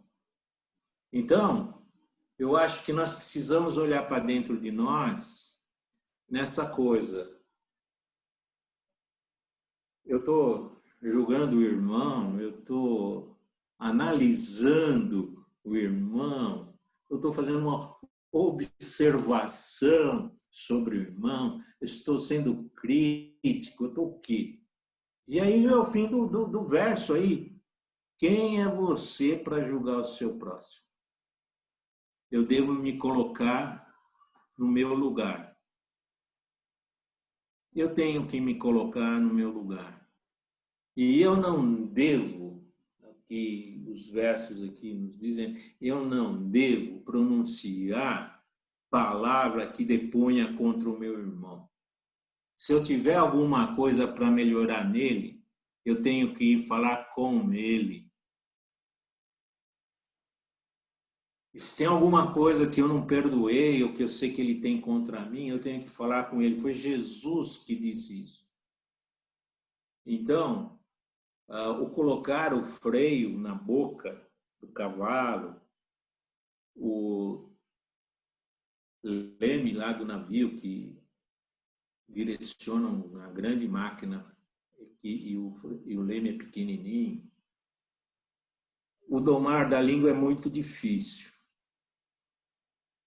Então, eu acho que nós precisamos olhar para dentro de nós nessa coisa. Eu estou julgando o irmão, eu estou analisando o irmão, eu estou fazendo uma observação sobre o irmão, eu estou sendo crítico, eu estou o quê? E aí é o fim do verso aí. Quem é você para julgar o seu próximo? Eu devo me colocar no meu lugar. Eu tenho que me colocar no meu lugar. E eu não devo, aqui os versos aqui nos dizem, eu não devo pronunciar palavra que deponha contra o meu irmão. Se eu tiver alguma coisa para melhorar nele, eu tenho que ir falar com ele. E se tem alguma coisa que eu não perdoei, ou que eu sei que ele tem contra mim, eu tenho que falar com ele. Foi Jesus que disse isso. Então, o colocar o freio na boca do cavalo, o leme lá do navio que direciona uma grande máquina e o leme é pequenininho. O domar da língua é muito difícil.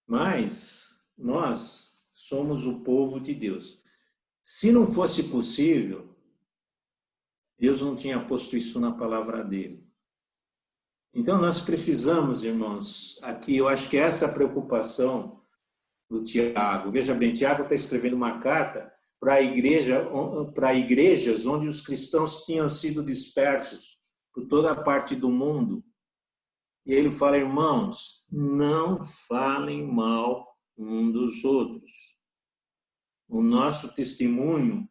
Mas nós somos o povo de Deus. Se não fosse possível, Deus não tinha posto isso na palavra dele. Então nós precisamos, irmãos, aqui eu acho que essa preocupação do Tiago. Veja bem, Tiago está escrevendo uma carta para igrejas onde os cristãos tinham sido dispersos por toda a parte do mundo. E ele fala, irmãos, não falem mal um dos outros. O nosso testemunho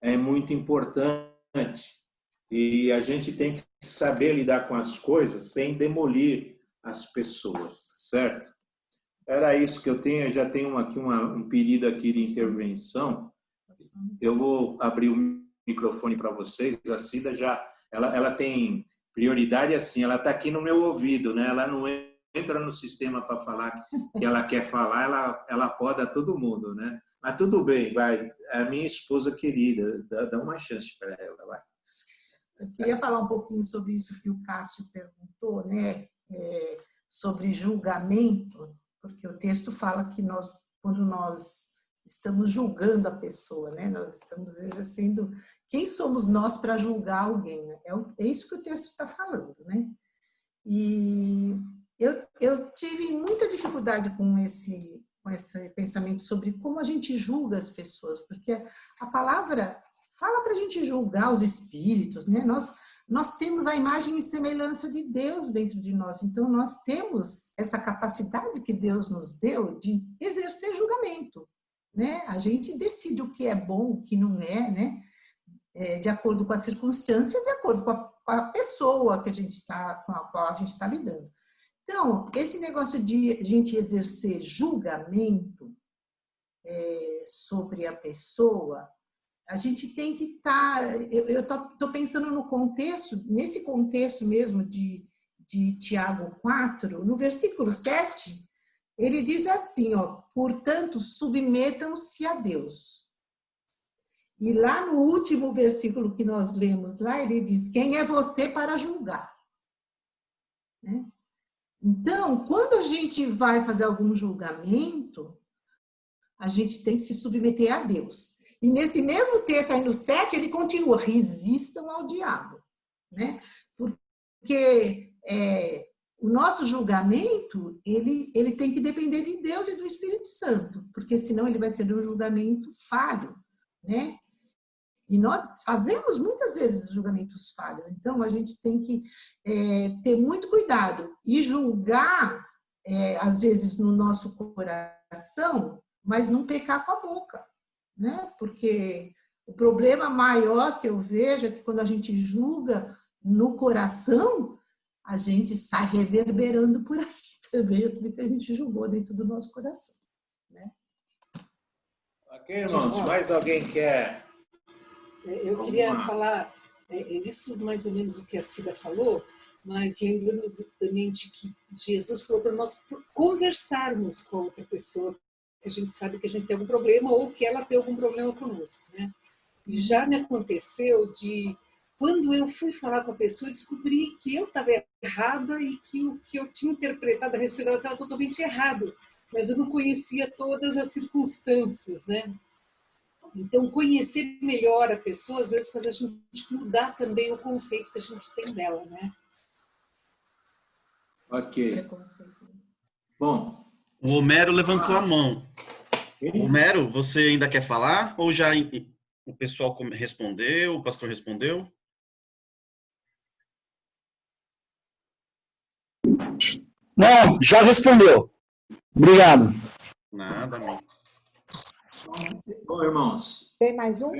é muito importante e a gente tem que saber lidar com as coisas sem demolir as pessoas, certo? Era isso que eu tenho. Eu já tenho aqui um pedido aqui de intervenção. Eu vou abrir o microfone para vocês. A Cida ela tem prioridade assim, ela está aqui no meu ouvido, né? Ela não entra no sistema para falar que ela quer falar, ela poda todo mundo, né? Mas tudo bem, vai. A minha esposa querida, dá uma chance para ela, vai. Eu queria falar um pouquinho sobre isso que o Cássio perguntou, né? Sobre julgamento, porque o texto fala que quando nós estamos julgando a pessoa, né? Nós estamos exercendo... Quem somos nós para julgar alguém? Né? É isso que o texto está falando, né? E eu tive muita dificuldade com esse pensamento sobre como a gente julga as pessoas, porque a palavra fala para a gente julgar os espíritos, né? Nós temos a imagem e semelhança de Deus dentro de nós, então nós temos essa capacidade que Deus nos deu de exercer julgamento, né? A gente decide o que é bom, o que não é, né? De acordo com a circunstância, de acordo com a pessoa com a qual a gente está lidando. Então, esse negócio de a gente exercer julgamento sobre a pessoa, a gente tem que estar... Eu estou pensando no contexto, nesse contexto mesmo de Tiago 4, no versículo 7, ele diz assim, ó, portanto, submetam-se a Deus. E lá no último versículo que nós lemos lá, ele diz, quem é você para julgar? Né? Então, quando a gente vai fazer algum julgamento, a gente tem que se submeter a Deus. E nesse mesmo texto, aí no 7, ele continua, resistam ao diabo, né? Porque o nosso julgamento, ele tem que depender de Deus e do Espírito Santo, porque senão ele vai ser um julgamento falho, né? E nós fazemos muitas vezes julgamentos falhos, então a gente tem que ter muito cuidado e julgar, às vezes, no nosso coração, mas não pecar com a boca, né? Porque o problema maior que eu vejo é que quando a gente julga no coração, a gente sai reverberando por aí também aquilo que a gente julgou dentro do nosso coração, né? Ok, irmãos, mais alguém quer? Eu queria falar isso mais ou menos o que a Cida falou, mas lembrando também de que Jesus falou para nós conversarmos com a outra pessoa, que a gente sabe que a gente tem algum problema ou que ela tem algum problema conosco, né? E já me aconteceu de, quando eu fui falar com a pessoa, eu descobri que eu estava errada e que o que eu tinha interpretado a respeito dela estava totalmente errado, mas eu não conhecia todas as circunstâncias, né? Então, conhecer melhor a pessoa, às vezes, faz a gente mudar também o conceito que a gente tem dela, né? Ok. Bom. O Homero levantou a mão. Homero, você ainda quer falar? Ou já o pessoal respondeu, o pastor respondeu? Não, já respondeu. Obrigado. Nada, amigo. Bom, irmãos. Tem mais um?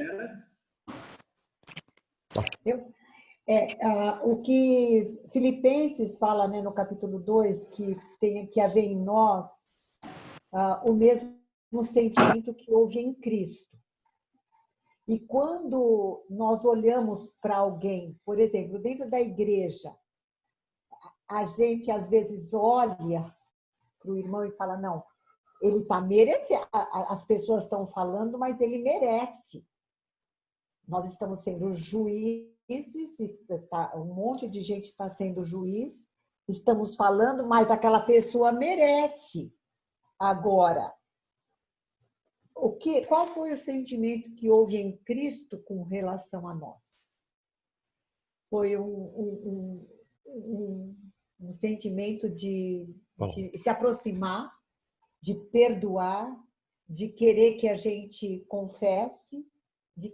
O que Filipenses fala, né, no capítulo 2, que tem que haver em nós o mesmo sentimento que houve em Cristo. E quando nós olhamos para alguém, por exemplo, dentro da igreja, a gente às vezes olha para o irmão e fala, não, ele está merecendo, as pessoas estão falando, mas ele merece. Nós estamos sendo juízes, um monte de gente está sendo juiz, estamos falando, mas aquela pessoa merece. Agora, qual foi o sentimento que houve em Cristo com relação a nós? Foi um sentimento de se aproximar, de perdoar, de querer que a gente confesse, de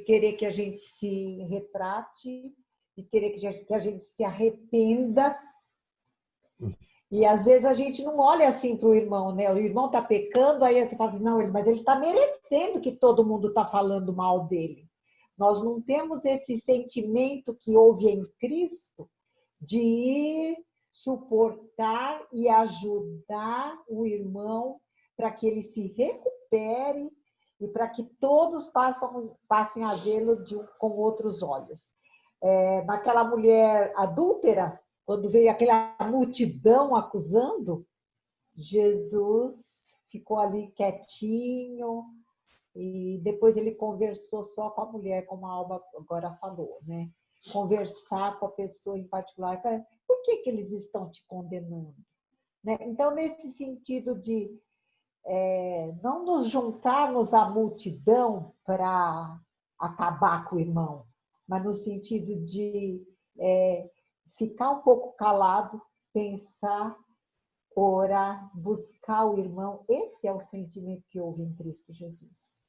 querer que a gente se retrate, de querer que a gente se arrependa. E às vezes a gente não olha assim para o irmão, né? O irmão está pecando, aí você fala assim, não, mas ele está merecendo que todo mundo está falando mal dele. Nós não temos esse sentimento que houve em Cristo de suportar e ajudar o irmão para que ele se recupere e para que todos passem a vê-lo com outros olhos. Naquela mulher adúltera, quando veio aquela multidão acusando, Jesus ficou ali quietinho e depois ele conversou só com a mulher, como a Alba agora falou, né? Conversar com a pessoa em particular, por que eles estão te condenando? Né? Então, nesse sentido de não nos juntarmos à multidão para acabar com o irmão, mas no sentido de ficar um pouco calado, pensar, orar, buscar o irmão. Esse é o sentimento que houve em Cristo Jesus.